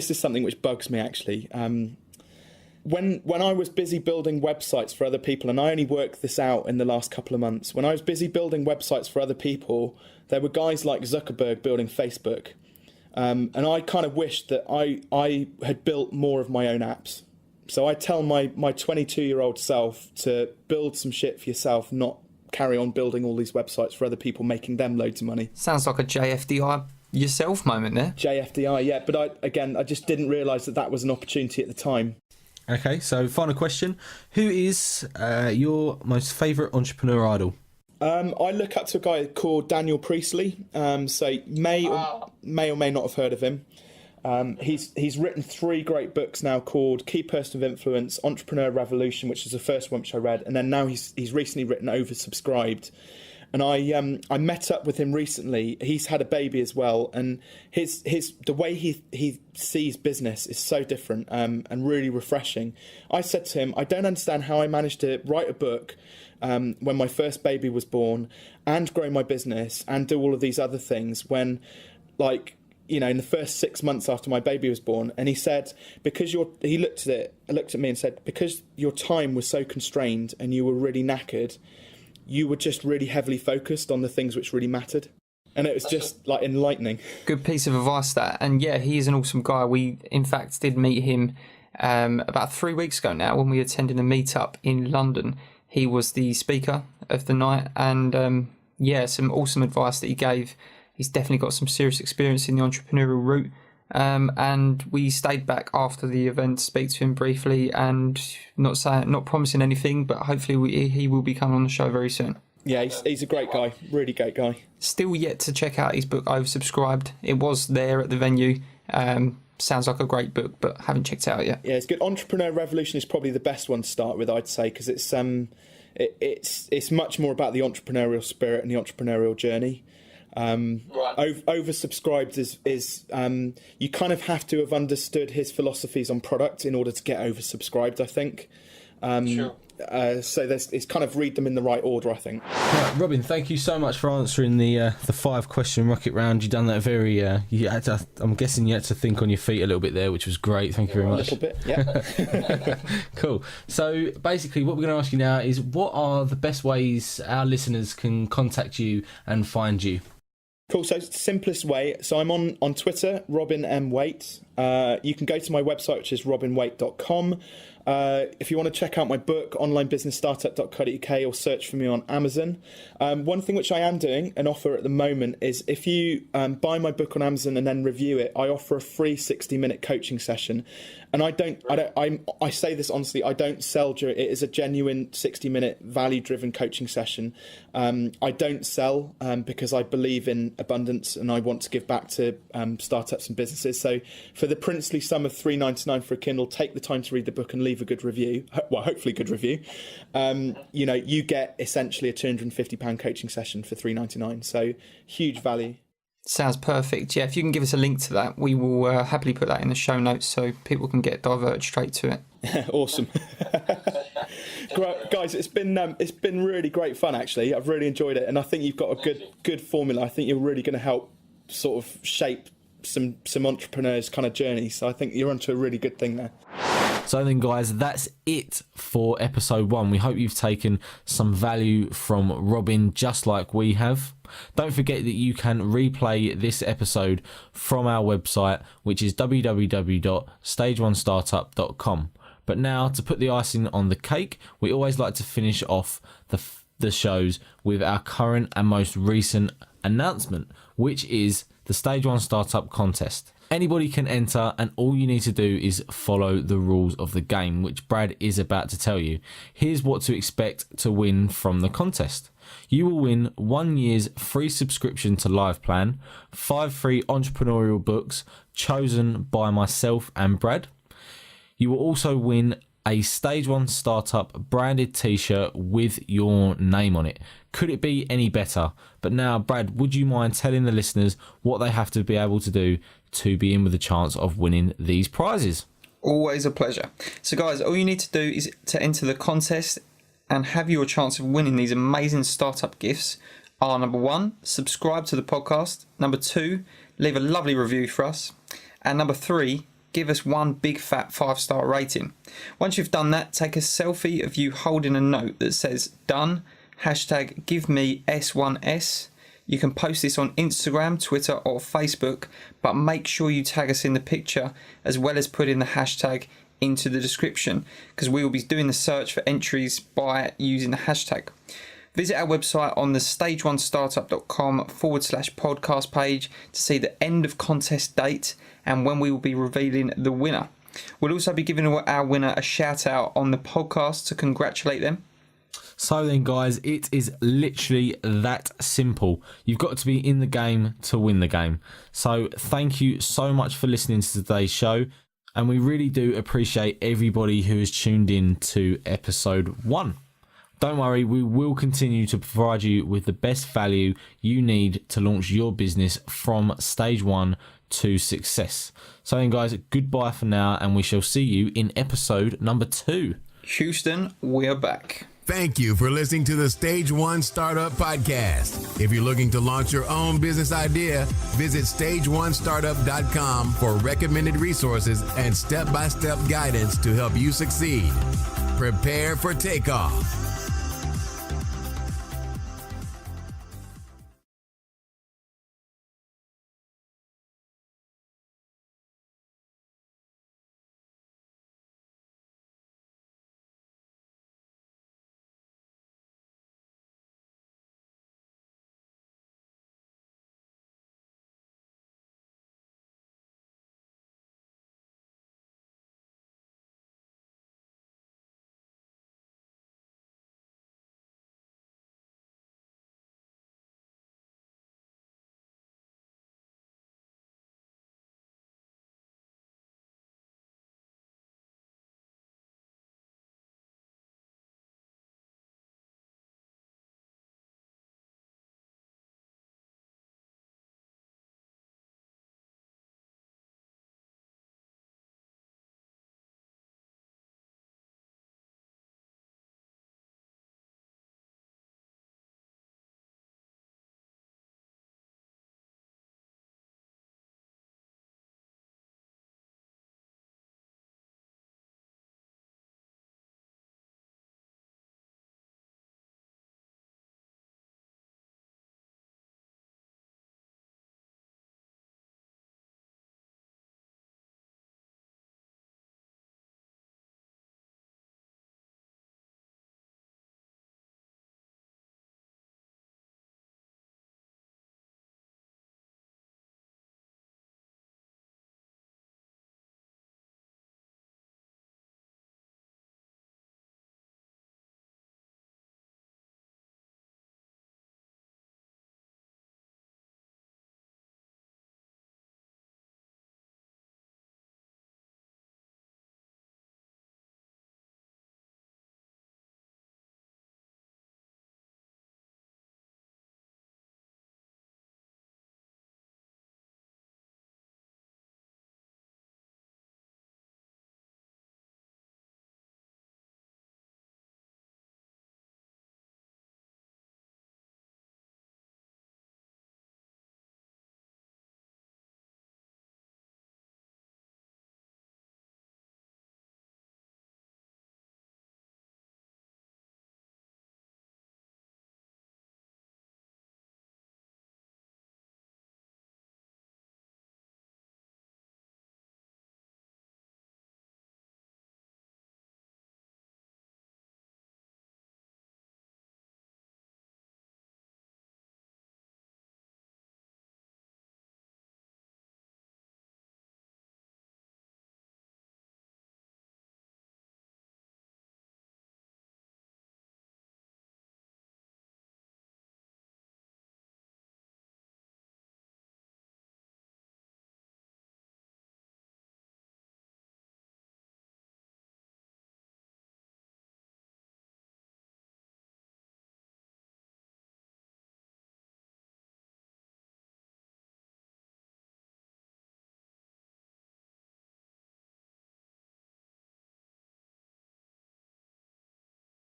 is something which bugs me, actually. When I was busy building websites for other people, and I only worked this out in the last couple of months, when I was busy building websites for other people, there were guys like Zuckerberg building Facebook. And I kind of wished that I had built more of my own apps. So I tell my 22-year-old self to build some shit for yourself, not carry on building all these websites for other people, making them loads of money. Sounds like a JFDI yourself moment there. JFDI, yeah. But I just didn't realise that was an opportunity at the time. Okay, so final question. Who is your most favourite entrepreneur idol? I look up to a guy called Daniel Priestley. So may or may not have heard of him. He's written 3 great books now called Key Person of Influence, Entrepreneur Revolution, which is the first one which I read, and then now he's recently written Oversubscribed. And I met up with him recently. He's had a baby as well, and the way he sees business is so different and really refreshing. I said to him, I don't understand how I managed to write a book when my first baby was born, and grow my business and do all of these other things when, like, you know, in the first 6 months after my baby was born. And he said, he looked at me and said, because your time was so constrained and you were really knackered, you were just really heavily focused on the things which really mattered. And it was just like enlightening. Good piece of advice, that. And yeah, he is an awesome guy. We, in fact, did meet him about 3 weeks ago now when we attended a meetup in London. He was the speaker of the night, and yeah, some awesome advice that he gave. He's definitely got some serious experience in the entrepreneurial route. And we stayed back after the event to speak to him briefly, and not promising anything, but hopefully he will be coming on the show very soon. Yeah, he's a great guy, really great guy. Still yet to check out his book, Oversubscribed. It was there at the venue. Sounds like a great book, but haven't checked it out yet. Yeah, it's good. Entrepreneur Revolution is probably the best one to start with, I'd say, because it's much more about the entrepreneurial spirit and the entrepreneurial journey. Oversubscribed is you kind of have to have understood his philosophies on product in order to get oversubscribed, I think. Sure. So it's kind of read them in the right order, I think. Right, Robin, thank you so much for answering the 5-question rocket round. You've done that very. I'm guessing you had to think on your feet a little bit there, which was great. Thank you very much. A little bit, yeah. Cool. So basically, what we're going to ask you now is, what are the best ways our listeners can contact you and find you? Cool. So simplest way. So I'm on Twitter, Robin M. Waite. You can go to my website, which is robinwaite.com. If you want to check out my book, onlinebusinessstartup.co.uk, or search for me on Amazon. One thing which I am doing, an offer at the moment, is if you buy my book on Amazon and then review it, I offer a free 60-minute coaching session. And I say this honestly, I don't sell it. It is a genuine 60-minute value-driven coaching session. I don't sell because I believe in abundance and I want to give back to startups and businesses. So for the princely sum of $3.99 for a Kindle, take the time to read the book and leave a good review. Well, hopefully a good review. You get essentially a £250 coaching session for $3.99. So huge value. Sounds perfect. Yeah, if you can give us a link to that, we will happily put that in the show notes so people can get diverted straight to it. Awesome. Guys, it's been really great fun, actually. I've really enjoyed it, and I think you've got a good formula. I think you're really going to help sort of shape some entrepreneurs' kind of journey. So I think you're onto a really good thing there. So then, guys, that's it for episode 1. We hope you've taken some value from Robin, just like we have. Don't forget that you can replay this episode from our website, which is www.stageonestartup.com. But now, to put the icing on the cake, we always like to finish off the shows with our current and most recent announcement, which is the Stage 1 Startup Contest. Anybody can enter, and all you need to do is follow the rules of the game, which Brad is about to tell you. Here's what to expect to win from the contest. You will win 1 year's free subscription to LivePlan, 5 free entrepreneurial books chosen by myself and Brad. You will also win a Stage 1 Startup branded t-shirt with your name on it. Could it be any better? But now, Brad, would you mind telling the listeners what they have to be able to do to be in with a chance of winning these prizes? Always a pleasure. So guys, all you need to do is to enter the contest and have your chance of winning these amazing startup gifts are: number 1, subscribe to the podcast; number 2, leave a lovely review for us; and number 3, give us one big fat 5-star rating. Once you've done that, take a selfie of you holding a note that says done, #GiveMeS1S. You can post this on Instagram, Twitter or Facebook, but make sure you tag us in the picture as well as put in the hashtag into the description, because we will be doing the search for entries by using the hashtag. Visit our website on the stageonestartup.com/podcast page to see the end of contest date and when we will be revealing the winner. We'll also be giving our winner a shout out on the podcast to congratulate them. So then, guys, it is literally that simple. You've got to be in the game to win the game. So thank you so much for listening to today's show. And we really do appreciate everybody who has tuned in to episode 1. Don't worry, we will continue to provide you with the best value you need to launch your business from stage 1 to success. So then, guys, goodbye for now, and we shall see you in episode number 2. Houston, we're back. Thank you for listening to the Stage 1 Startup Podcast. If you're looking to launch your own business idea, visit stage1startup.com for recommended resources and step-by-step guidance to help you succeed. Prepare for takeoff.